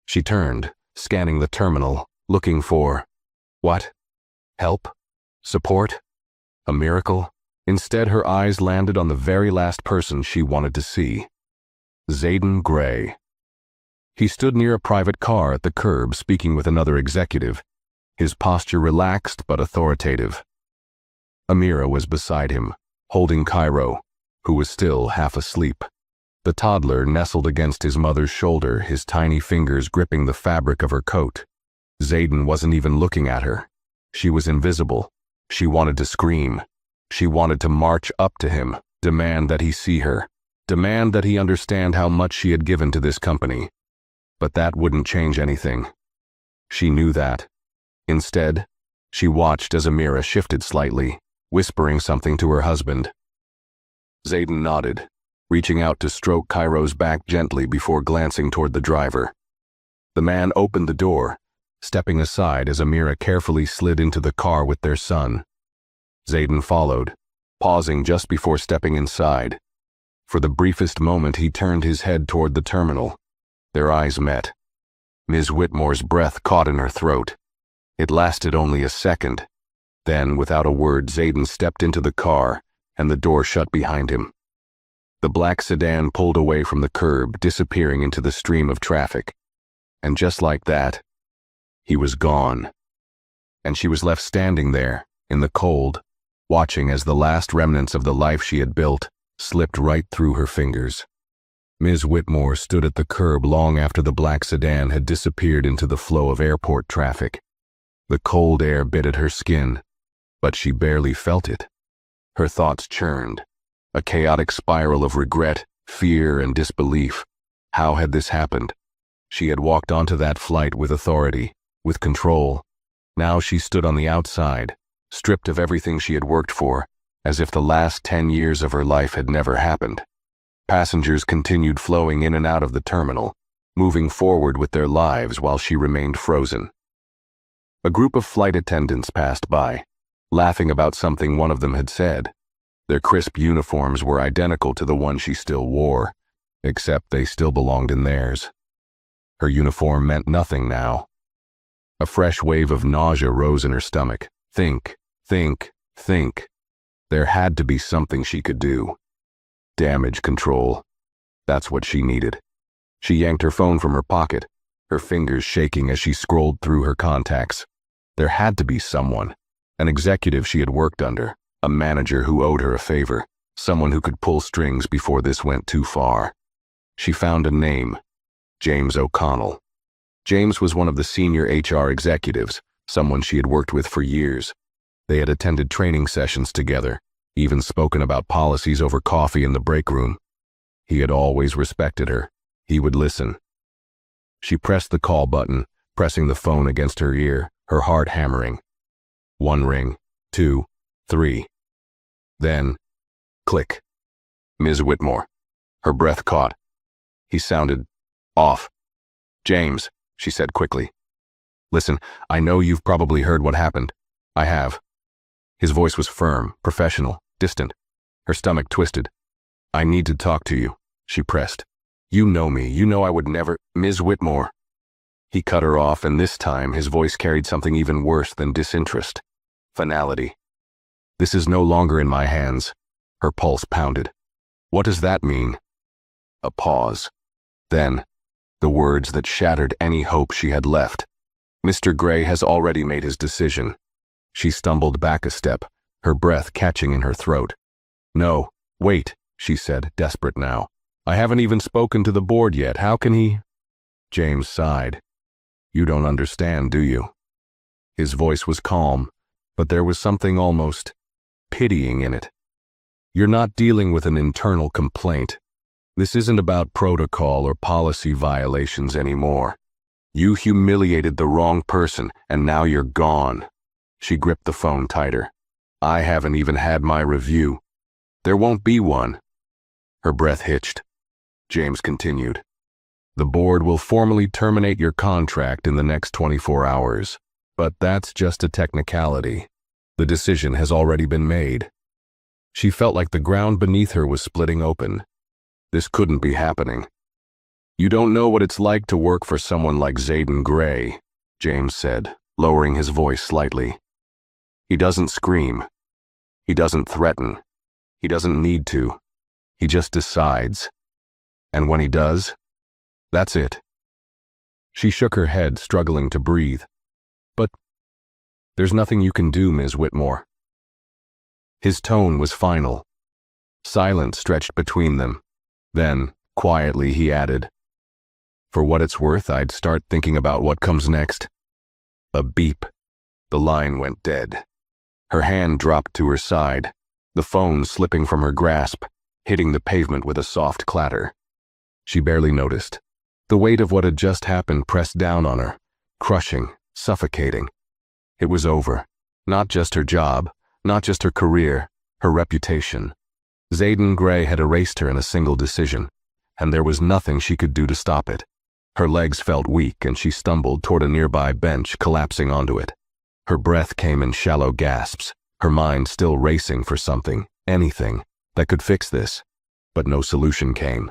She turned, scanning the terminal, looking for... what? Help? Support? A miracle? Instead, her eyes landed on the very last person she wanted to see. Zayden Gray. He stood near a private car at the curb, speaking with another executive, his posture relaxed but authoritative. Amira was beside him, holding Cairo, who was still half asleep. The toddler nestled against his mother's shoulder, his tiny fingers gripping the fabric of her coat. Zayden wasn't even looking at her. She was invisible. She wanted to scream. She wanted to march up to him, demand that he see her, demand that he understand how much she had given to this company. But that wouldn't change anything. She knew that. Instead, she watched as Amira shifted slightly, whispering something to her husband. Zayden nodded, reaching out to stroke Cairo's back gently before glancing toward the driver. The man opened the door, stepping aside as Amira carefully slid into the car with their son. Zayden followed, pausing just before stepping inside. For the briefest moment, he turned his head toward the terminal. Their eyes met. Ms. Whitmore's breath caught in her throat. It lasted only a second. Then, without a word, Zayden stepped into the car, and the door shut behind him. The black sedan pulled away from the curb, disappearing into the stream of traffic. And just like that, he was gone. And she was left standing there, in the cold, watching as the last remnants of the life she had built slipped right through her fingers. Ms. Whitmore stood at the curb long after the black sedan had disappeared into the flow of airport traffic. The cold air bit at her skin, but she barely felt it. Her thoughts churned, a chaotic spiral of regret, fear, and disbelief. How had this happened? She had walked onto that flight with authority, with control. Now she stood on the outside, stripped of everything she had worked for, as if the last 10 years of her life had never happened. Passengers continued flowing in and out of the terminal, moving forward with their lives while she remained frozen. A group of flight attendants passed by, laughing about something one of them had said. Their crisp uniforms were identical to the one she still wore, except they still belonged in theirs. Her uniform meant nothing now. A fresh wave of nausea rose in her stomach. Think. There had to be something she could do. Damage control. That's what she needed. She yanked her phone from her pocket, her fingers shaking as she scrolled through her contacts. There had to be someone, an executive she had worked under, a manager who owed her a favor, someone who could pull strings before this went too far. She found a name, James O'Connell. James was one of the senior HR executives, someone she had worked with for years. They had attended training sessions together, even spoken about policies over coffee in the break room. He had always respected her. He would listen. She pressed the call button, pressing the phone against her ear, her heart hammering. 1 ring, 2, 3. Then, click. Ms. Whitmore. Her breath caught. He sounded off. James, she said quickly. Listen, I know you've probably heard what happened. I have. His voice was firm, professional, distant. Her stomach twisted. I need to talk to you, she pressed. You know me, you know I would never— Ms. Whitmore. He cut her off, and this time his voice carried something even worse than disinterest. Finality. This is no longer in my hands. Her pulse pounded. What does that mean? A pause. Then, the words that shattered any hope she had left. Mr. Gray has already made his decision. She stumbled back a step, her breath catching in her throat. No, wait, she said, desperate now. I haven't even spoken to the board yet. How can he— James sighed. You don't understand, do you? His voice was calm, but there was something almost pitying in it. You're not dealing with an internal complaint. This isn't about protocol or policy violations anymore. You humiliated the wrong person, and now you're gone. She gripped the phone tighter. I haven't even had my review. There won't be one. Her breath hitched. James continued. The board will formally terminate your contract in the next 24 hours, but that's just a technicality. The decision has already been made. She felt like the ground beneath her was splitting open. This couldn't be happening. You don't know what it's like to work for someone like Zayden Gray, James said, lowering his voice slightly. He doesn't scream. He doesn't threaten. He doesn't need to. He just decides. And when he does, that's it. She shook her head, struggling to breathe. But there's nothing you can do, Ms. Whitmore. His tone was final. Silence stretched between them. Then, quietly, he added, For what it's worth, I'd start thinking about what comes next. A beep. The line went dead. Her hand dropped to her side, the phone slipping from her grasp, hitting the pavement with a soft clatter. She barely noticed. The weight of what had just happened pressed down on her, crushing, suffocating. It was over. Not just her job, not just her career, her reputation. Zayden Gray had erased her in a single decision, and there was nothing she could do to stop it. Her legs felt weak, and she stumbled toward a nearby bench, collapsing onto it. Her breath came in shallow gasps, her mind still racing for something, anything that could fix this. But no solution came.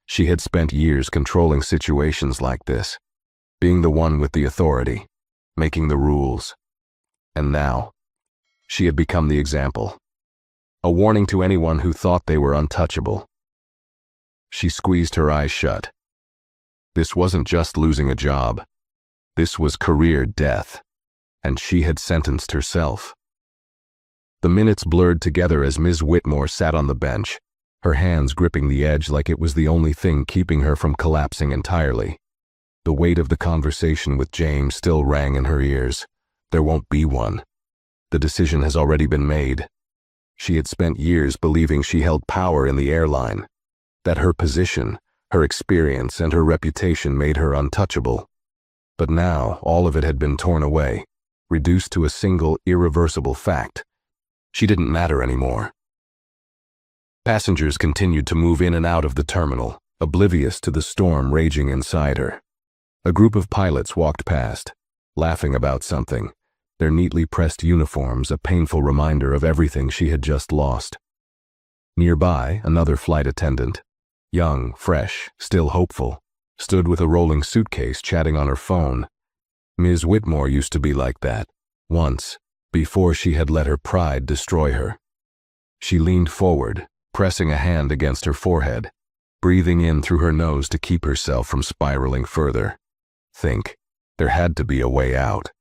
She had spent years controlling situations like this, being the one with the authority, making the rules. And now, she had become the example, a warning to anyone who thought they were untouchable. She squeezed her eyes shut. This wasn't just losing a job. This was career death, and she had sentenced herself. The minutes blurred together as Ms. Whitmore sat on the bench, her hands gripping the edge like it was the only thing keeping her from collapsing entirely. The weight of the conversation with James still rang in her ears. There won't be one. The decision has already been made. She had spent years believing she held power in the airline, that her position, her experience, and her reputation made her untouchable. But now all of it had been torn away, reduced to a single irreversible fact. She didn't matter anymore. Passengers continued to move in and out of the terminal, oblivious to the storm raging inside her. A group of pilots walked past, laughing about something, their neatly pressed uniforms a painful reminder of everything she had just lost. Nearby, another flight attendant, young, fresh, still hopeful, stood with a rolling suitcase chatting on her phone. Ms. Whitmore used to be like that, once, before she had let her pride destroy her. She leaned forward, pressing a hand against her forehead, breathing in through her nose to keep herself from spiraling further. There had to be a way out.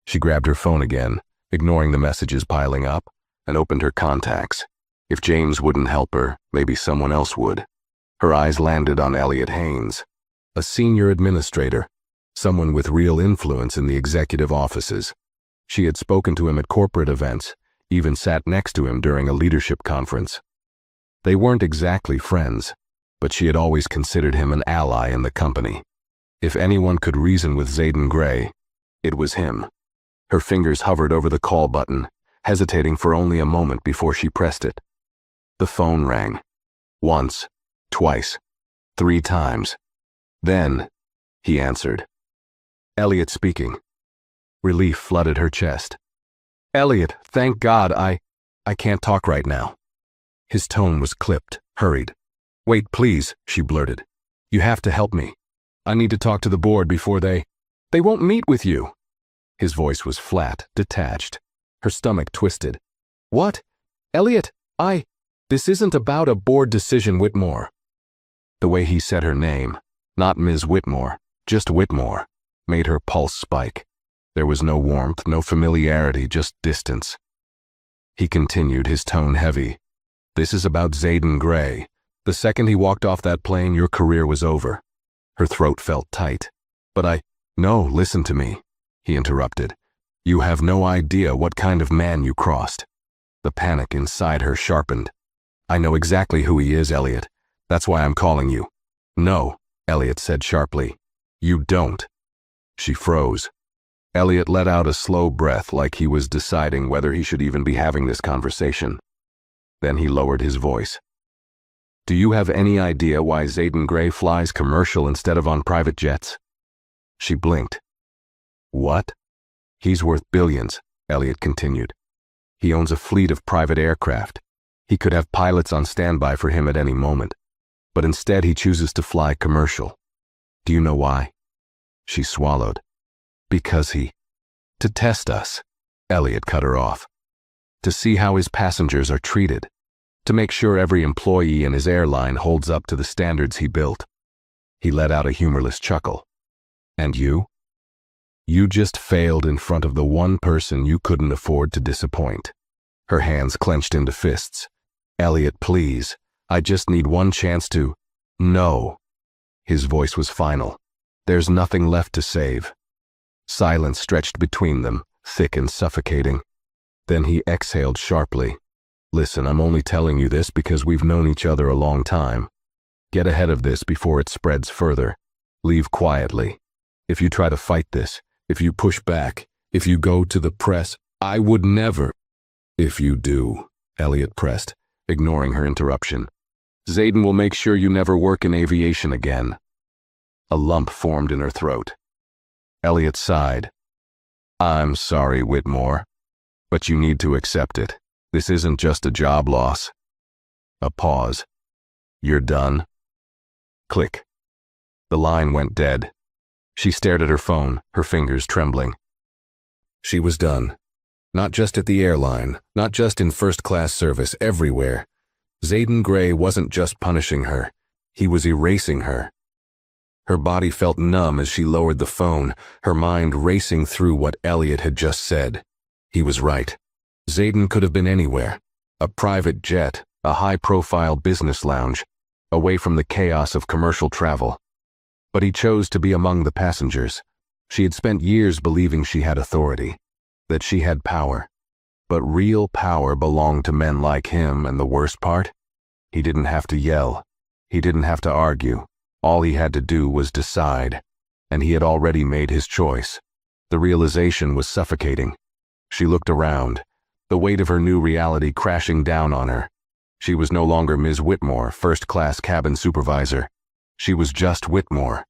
She grabbed her phone again, ignoring the messages piling up, and opened her contacts. If James wouldn't help her, maybe someone else would. Her eyes landed on Elliot Haynes, a senior administrator, someone with real influence in the executive offices. She had spoken to him at corporate events, even sat next to him during a leadership conference. They weren't exactly friends, but she had always considered him an ally in the company. If anyone could reason with Zayden Gray, it was him. Her fingers hovered over the call button, hesitating for only a moment before she pressed it. The phone rang. Once, twice, 3 times. Then, he answered. Elliot speaking. Relief flooded her chest. Elliot, thank God, I can't talk right now. His tone was clipped, hurried. Wait, please, she blurted. You have to help me. I need to talk to the board before they won't meet with you. His voice was flat, detached. Her stomach twisted. What? Elliot, this isn't about a board decision, Whitmore. The way he said her name, not Ms. Whitmore, just Whitmore, made her pulse spike. There was no warmth, no familiarity, just distance. He continued, his tone heavy. This is about Zayden Gray. The second he walked off that plane, your career was over. Her throat felt tight. But no, listen to me, he interrupted. You have no idea what kind of man you crossed. The panic inside her sharpened. I know exactly who he is, Elliot. That's why I'm calling you. No, Elliot said sharply. You don't. She froze. Elliot let out a slow breath like he was deciding whether he should even be having this conversation. Then he lowered his voice. Do you have any idea why Zayden Gray flies commercial instead of on private jets? She blinked. What? He's worth billions, Elliot continued. He owns a fleet of private aircraft. He could have pilots on standby for him at any moment. But instead he chooses to fly commercial. Do you know why? She swallowed. Because to test us, Elliot cut her off. To see how his passengers are treated. To make sure every employee in his airline holds up to the standards he built. He let out a humorless chuckle. And you? You just failed in front of the one person you couldn't afford to disappoint. Her hands clenched into fists. Elliot, please. I just need one chance to... No. His voice was final. There's nothing left to save. Silence stretched between them, thick and suffocating. Then he exhaled sharply. Listen, I'm only telling you this because we've known each other a long time. Get ahead of this before it spreads further. Leave quietly. If you try to fight this, if you push back, if you go to the press, I would never. If you do, Elliot pressed, ignoring her interruption. Zayden will make sure you never work in aviation again. A lump formed in her throat. Elliot sighed. I'm sorry, Whitmore, but you need to accept it. This isn't just a job loss. A pause. "You're done?" Click. The line went dead. She stared at her phone, her fingers trembling. She was done. Not just at the airline, not just in first-class service, everywhere. Zayden Gray wasn't just punishing her. He was erasing her. Her body felt numb as she lowered the phone, her mind racing through what Elliot had just said. He was right. Zayden could have been anywhere. A private jet, a high-profile business lounge, away from the chaos of commercial travel. But he chose to be among the passengers. She had spent years believing she had authority, that she had power. But real power belonged to men like him, and the worst part? He didn't have to yell. He didn't have to argue. All he had to do was decide, and he had already made his choice. The realization was suffocating. She looked around, the weight of her new reality crashing down on her. She was no longer Ms. Whitmore, first-class cabin supervisor. She was just Whitmore,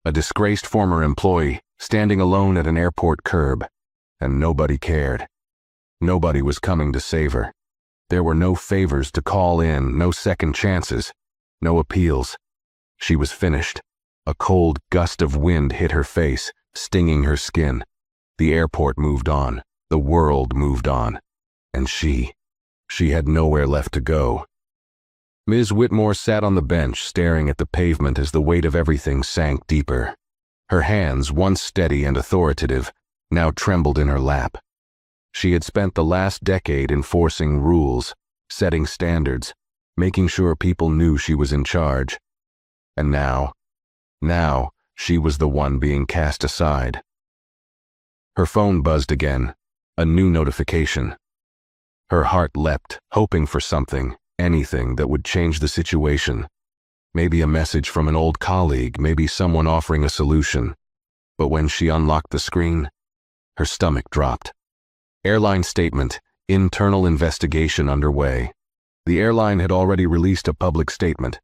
a disgraced former employee, standing alone at an airport curb, and nobody cared. Nobody was coming to save her. There were no favors to call in, no second chances, no appeals. She was finished. A cold gust of wind hit her face, stinging her skin. The airport moved on. The world moved on. And she had nowhere left to go. Ms. Whitmore sat on the bench, staring at the pavement as the weight of everything sank deeper. Her hands, once steady and authoritative, now trembled in her lap. She had spent the last decade enforcing rules, setting standards, making sure people knew she was in charge. And now she was the one being cast aside. Her phone buzzed again, a new notification. Her heart leapt, hoping for something, anything that would change the situation. Maybe a message from an old colleague, maybe someone offering a solution. But when she unlocked the screen, her stomach dropped. Airline statement, internal investigation underway. The airline had already released a public statement.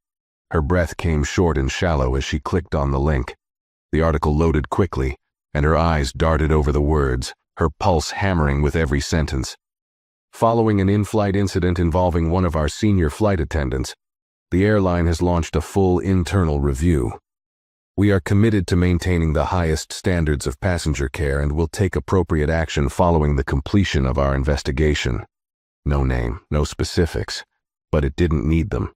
Her breath came short and shallow as she clicked on the link. The article loaded quickly, and her eyes darted over the words, her pulse hammering with every sentence. Following an in-flight incident involving one of our senior flight attendants, the airline has launched a full internal review. We are committed to maintaining the highest standards of passenger care and will take appropriate action following the completion of our investigation. No name, no specifics, but it didn't need them.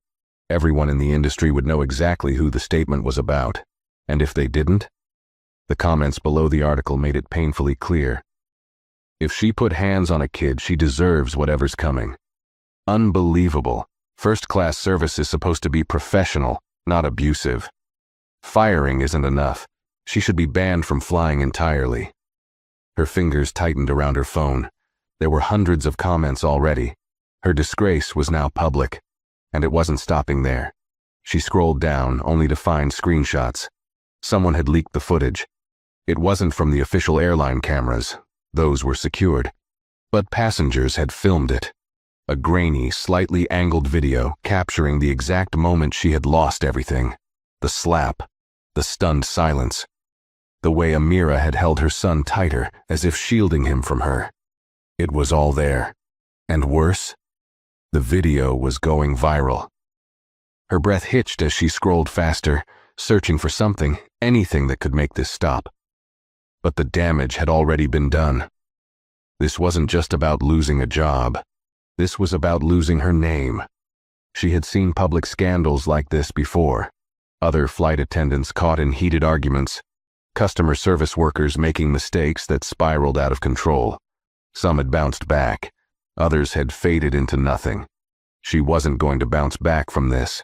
Everyone in the industry would know exactly who the statement was about, and if they didn't, the comments below the article made it painfully clear. If she put hands on a kid, she deserves whatever's coming. Unbelievable. First-class service is supposed to be professional, not abusive. Firing isn't enough. She should be banned from flying entirely. Her fingers tightened around her phone. There were hundreds of comments already. Her disgrace was now public. And it wasn't stopping there. She scrolled down, only to find screenshots. Someone had leaked the footage. It wasn't from the official airline cameras. Those were secured. But passengers had filmed it. A grainy, slightly angled video capturing the exact moment she had lost everything. The slap. The stunned silence. The way Amira had held her son tighter, as if shielding him from her. It was all there. And worse, the video was going viral. Her breath hitched as she scrolled faster, searching for something, anything that could make this stop. But the damage had already been done. This wasn't just about losing a job. This was about losing her name. She had seen public scandals like this before. Other flight attendants caught in heated arguments. Customer service workers making mistakes that spiraled out of control. Some had bounced back. Others had faded into nothing. She wasn't going to bounce back from this.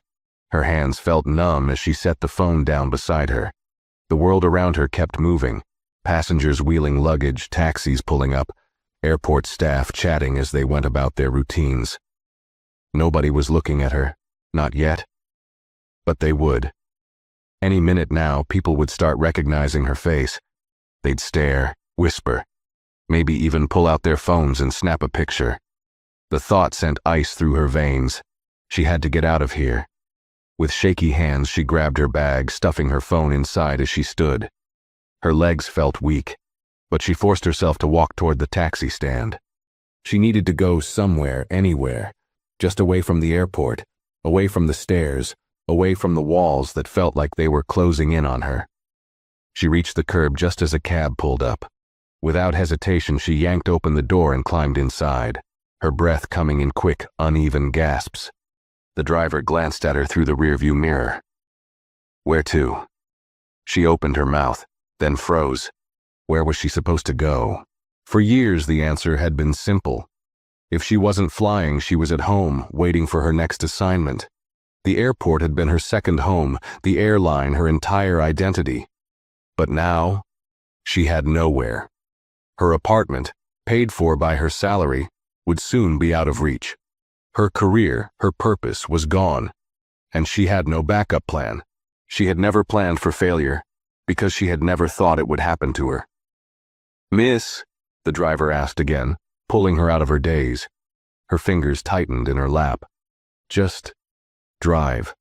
Her hands felt numb as she set the phone down beside her. The world around her kept moving. Passengers wheeling luggage, taxis pulling up, airport staff chatting as they went about their routines. Nobody was looking at her, not yet. But they would. Any minute now, people would start recognizing her face. They'd stare, whisper, maybe even pull out their phones and snap a picture. The thought sent ice through her veins. She had to get out of here. With shaky hands, she grabbed her bag, stuffing her phone inside as she stood. Her legs felt weak, but she forced herself to walk toward the taxi stand. She needed to go somewhere, anywhere, just away from the airport, away from the stairs, away from the walls that felt like they were closing in on her. She reached the curb just as a cab pulled up. Without hesitation, she yanked open the door and climbed inside, her breath coming in quick, uneven gasps. The driver glanced at her through the rearview mirror. "Where to?" She opened her mouth, then froze. Where was she supposed to go? For years, the answer had been simple. If she wasn't flying, she was at home, waiting for her next assignment. The airport had been her second home, the airline her entire identity. But now, she had nowhere. Her apartment, paid for by her salary, would soon be out of reach. Her career, her purpose, was gone, and she had no backup plan. She had never planned for failure, because she had never thought it would happen to her. "Miss?" the driver asked again, pulling her out of her daze. Her fingers tightened in her lap. "Just drive."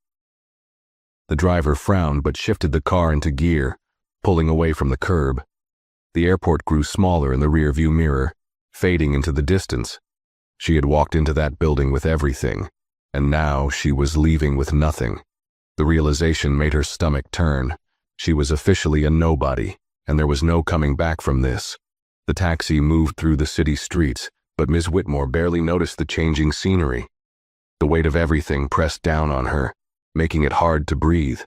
The driver frowned but shifted the car into gear, pulling away from the curb. The airport grew smaller in the rearview mirror, fading into the distance. She had walked into that building with everything, and now she was leaving with nothing. The realization made her stomach turn. She was officially a nobody, and there was no coming back from this. The taxi moved through the city streets, but Ms. Whitmore barely noticed the changing scenery. The weight of everything pressed down on her, making it hard to breathe.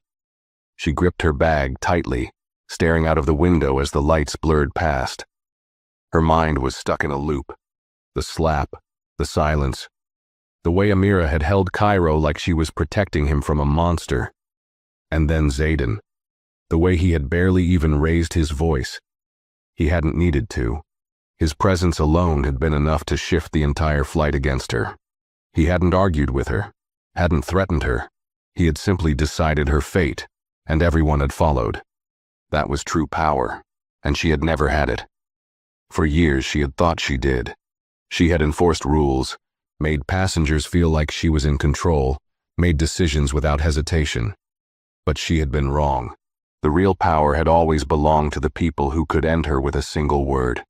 She gripped her bag tightly, staring out of the window as the lights blurred past. Her mind was stuck in a loop. The slap, the silence, the way Amira had held Cairo like she was protecting him from a monster. And then Zayden, the way he had barely even raised his voice. He hadn't needed to. His presence alone had been enough to shift the entire flight against her. He hadn't argued with her, hadn't threatened her. He had simply decided her fate, and everyone had followed. That was true power, and she had never had it. For years she had thought she did. She had enforced rules, made passengers feel like she was in control, made decisions without hesitation. But she had been wrong. The real power had always belonged to the people who could end her with a single word.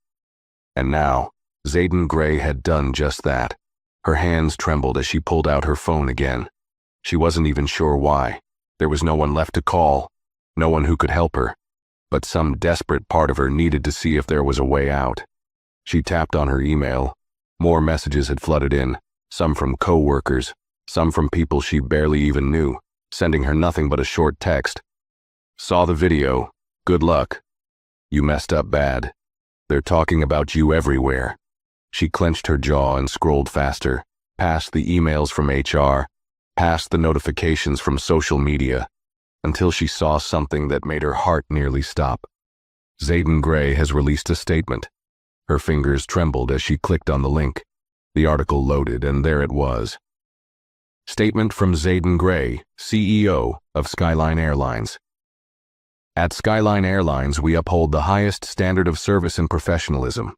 And now, Zayden Gray had done just that. Her hands trembled as she pulled out her phone again. She wasn't even sure why. There was no one left to call, no one who could help her. But some desperate part of her needed to see if there was a way out. She tapped on her email. More messages had flooded in, some from co-workers, some from people she barely even knew, sending her nothing but a short text. "Saw the video. Good luck. You messed up bad. They're talking about you everywhere." She clenched her jaw and scrolled faster, past the emails from HR, past the notifications from social media, until she saw something that made her heart nearly stop. Zayden Gray has released a statement. Her fingers trembled as she clicked on the link. The article loaded, and there it was. Statement from Zayden Gray, CEO of Skyline Airlines. At Skyline Airlines, we uphold the highest standard of service and professionalism.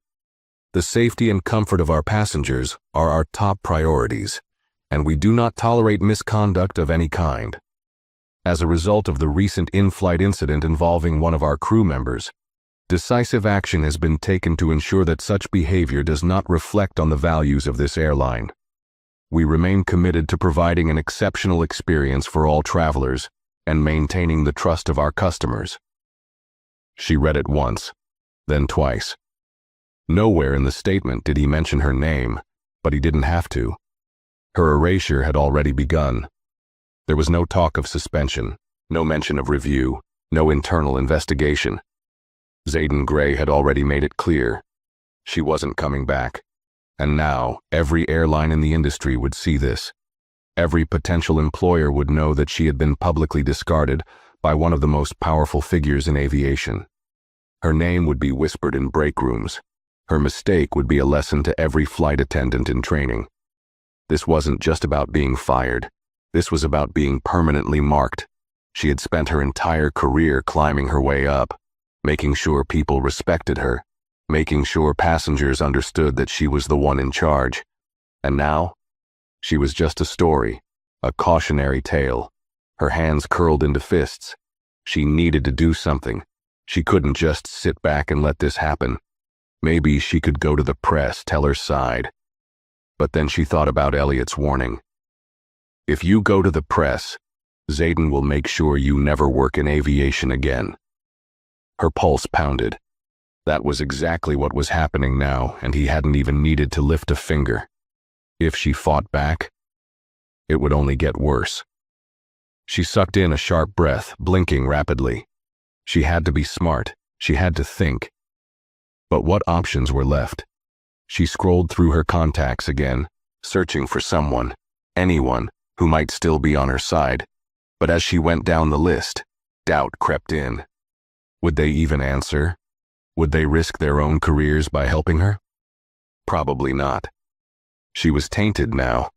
The safety and comfort of our passengers are our top priorities, and we do not tolerate misconduct of any kind. As a result of the recent in-flight incident involving one of our crew members, decisive action has been taken to ensure that such behavior does not reflect on the values of this airline. We remain committed to providing an exceptional experience for all travelers and maintaining the trust of our customers. She read it once, then twice. Nowhere in the statement did he mention her name, but he didn't have to. Her erasure had already begun. There was no talk of suspension, no mention of review, no internal investigation. Zayden Gray had already made it clear. She wasn't coming back. And now, every airline in the industry would see this. Every potential employer would know that she had been publicly discarded by one of the most powerful figures in aviation. Her name would be whispered in break rooms. Her mistake would be a lesson to every flight attendant in training. This wasn't just about being fired. This was about being permanently marked. She had spent her entire career climbing her way up, making sure people respected her, making sure passengers understood that she was the one in charge. And now, she was just a story, a cautionary tale. Her hands curled into fists. She needed to do something. She couldn't just sit back and let this happen. Maybe she could go to the press, tell her side. But then she thought about Elliot's warning. If you go to the press, Zayden will make sure you never work in aviation again." Her pulse pounded. That was exactly what was happening now, and he hadn't even needed to lift a finger. If she fought back, it would only get worse. She sucked in a sharp breath, blinking rapidly. She had to be smart. She had to think. But what options were left? She scrolled through her contacts again, searching for someone, anyone, who might still be on her side. But as she went down the list, doubt crept in. Would they even answer? Would they risk their own careers by helping her? Probably not. She was tainted now.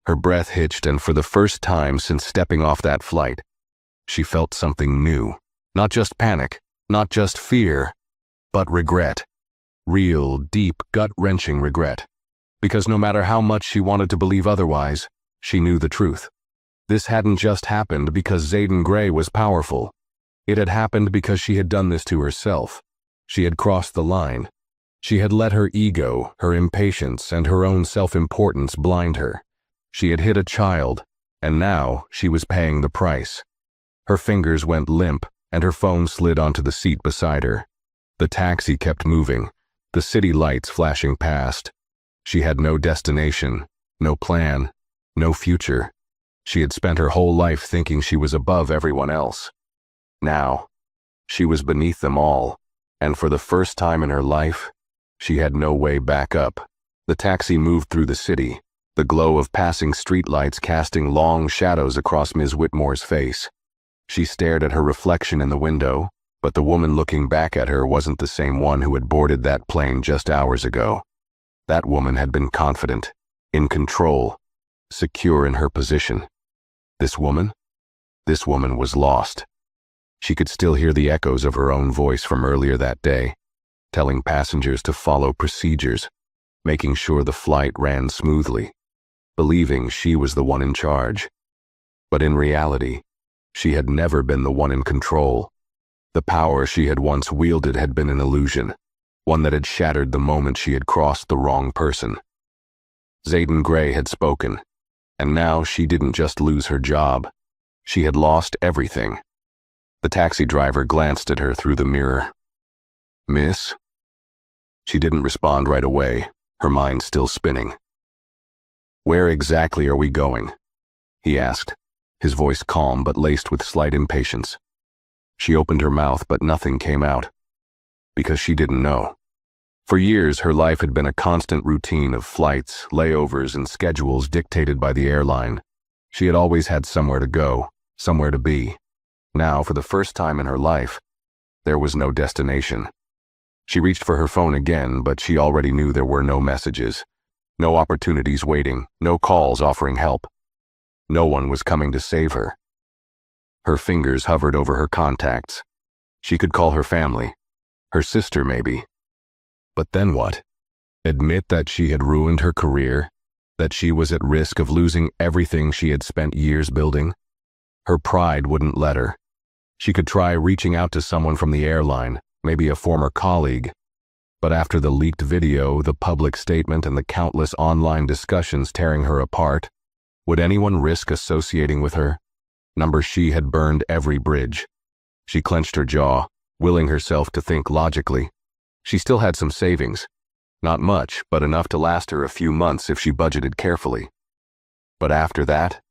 Her breath hitched, and for the first time since stepping off that flight, she felt something new. Not just panic, not just fear, but regret. Real, deep, gut-wrenching regret. Because no matter how much she wanted to believe otherwise, she knew the truth. This hadn't just happened because Zayden Gray was powerful. It had happened because she had done this to herself. She had crossed the line. She had let her ego, her impatience, and her own self-importance blind her. She had hit a child, and now she was paying the price. Her fingers went limp, and her phone slid onto the seat beside her. The taxi kept moving, the city lights flashing past. She had no destination, no plan, no future. She had spent her whole life thinking she was above everyone else. Now, she was beneath them all, and for the first time in her life, she had no way back up. The taxi moved through the city, the glow of passing streetlights casting long shadows across Ms. Whitmore's face. She stared at her reflection in the window, but the woman looking back at her wasn't the same one who had boarded that plane just hours ago. That woman had been confident, in control, secure in her position. This woman was lost. She could still hear the echoes of her own voice from earlier that day, telling passengers to follow procedures, making sure the flight ran smoothly, believing she was the one in charge. But in reality, she had never been the one in control. The power she had once wielded had been an illusion, one that had shattered the moment she had crossed the wrong person. Zayden Gray had spoken, and now she didn't just lose her job. She had lost everything. The taxi driver glanced at her through the mirror. "Miss?" She didn't respond right away, her mind still spinning. "Where exactly are we going?" he asked, his voice calm but laced with slight impatience. She opened her mouth, but nothing came out, because she didn't know. For years, her life had been a constant routine of flights, layovers, and schedules dictated by the airline. She had always had somewhere to go, somewhere to be. Now, for the first time in her life, there was no destination. She reached for her phone again, but she already knew there were no messages, no opportunities waiting, no calls offering help. No one was coming to save her. Her fingers hovered over her contacts. She could call her family, her sister maybe. But then what? Admit that she had ruined her career? That she was at risk of losing everything she had spent years building? Her pride wouldn't let her. She could try reaching out to someone from the airline, maybe a former colleague. But after the leaked video, the public statement, and the countless online discussions tearing her apart, would anyone risk associating with her? She had burned every bridge. She clenched her jaw, willing herself to think logically. She still had some savings. Not much, but enough to last her a few months if she budgeted carefully. But after that,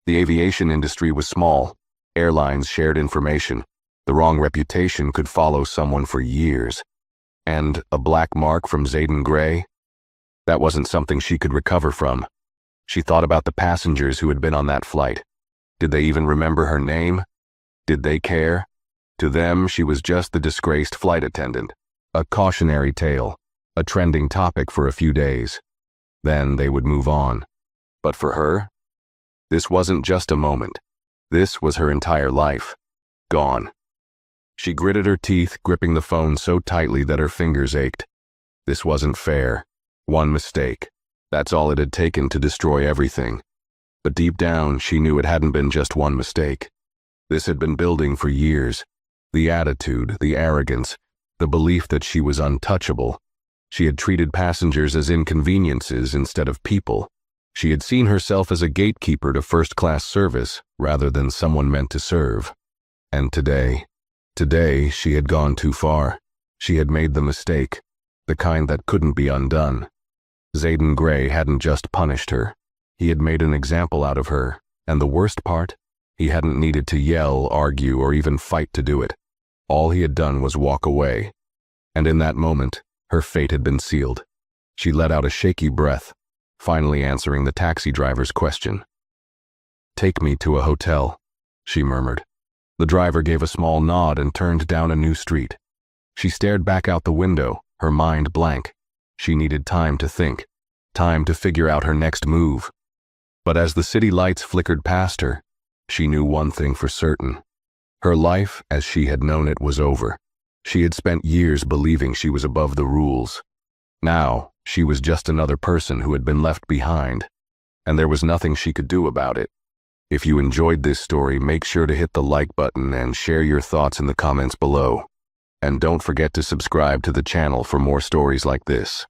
the aviation industry was small. Airlines shared information. The wrong reputation could follow someone for years. And a black mark from Zayden Gray? That wasn't something she could recover from. She thought about the passengers who had been on that flight. Did they even remember her name? Did they care? To them, she was just the disgraced flight attendant. A cautionary tale, a trending topic for a few days. Then they would move on. But for her, this wasn't just a moment. This was her entire life. Gone. She gritted her teeth, gripping the phone so tightly that her fingers ached. This wasn't fair. One mistake. That's all it had taken to destroy everything. But deep down, she knew it hadn't been just one mistake. This had been building for years. The attitude, the arrogance, the belief that she was untouchable. She had treated passengers as inconveniences instead of people. She had seen herself as a gatekeeper to first-class service rather than someone meant to serve. And today she had gone too far. She had made the mistake, the kind that couldn't be undone. Zayden Gray hadn't just punished her. He had made an example out of her, and the worst part? He hadn't needed to yell, argue, or even fight to do it. All he had done was walk away. And in that moment, her fate had been sealed. She let out a shaky breath, finally answering the taxi driver's question. "Take me to a hotel," she murmured. The driver gave a small nod and turned down a new street. She stared back out the window, her mind blank. She needed time to think, time to figure out her next move. But as the city lights flickered past her, she knew one thing for certain. Her life, as she had known it, was over. She had spent years believing she was above the rules. Now, she was just another person who had been left behind, and there was nothing she could do about it. If you enjoyed this story, make sure to hit the like button and share your thoughts in the comments below. And don't forget to subscribe to the channel for more stories like this.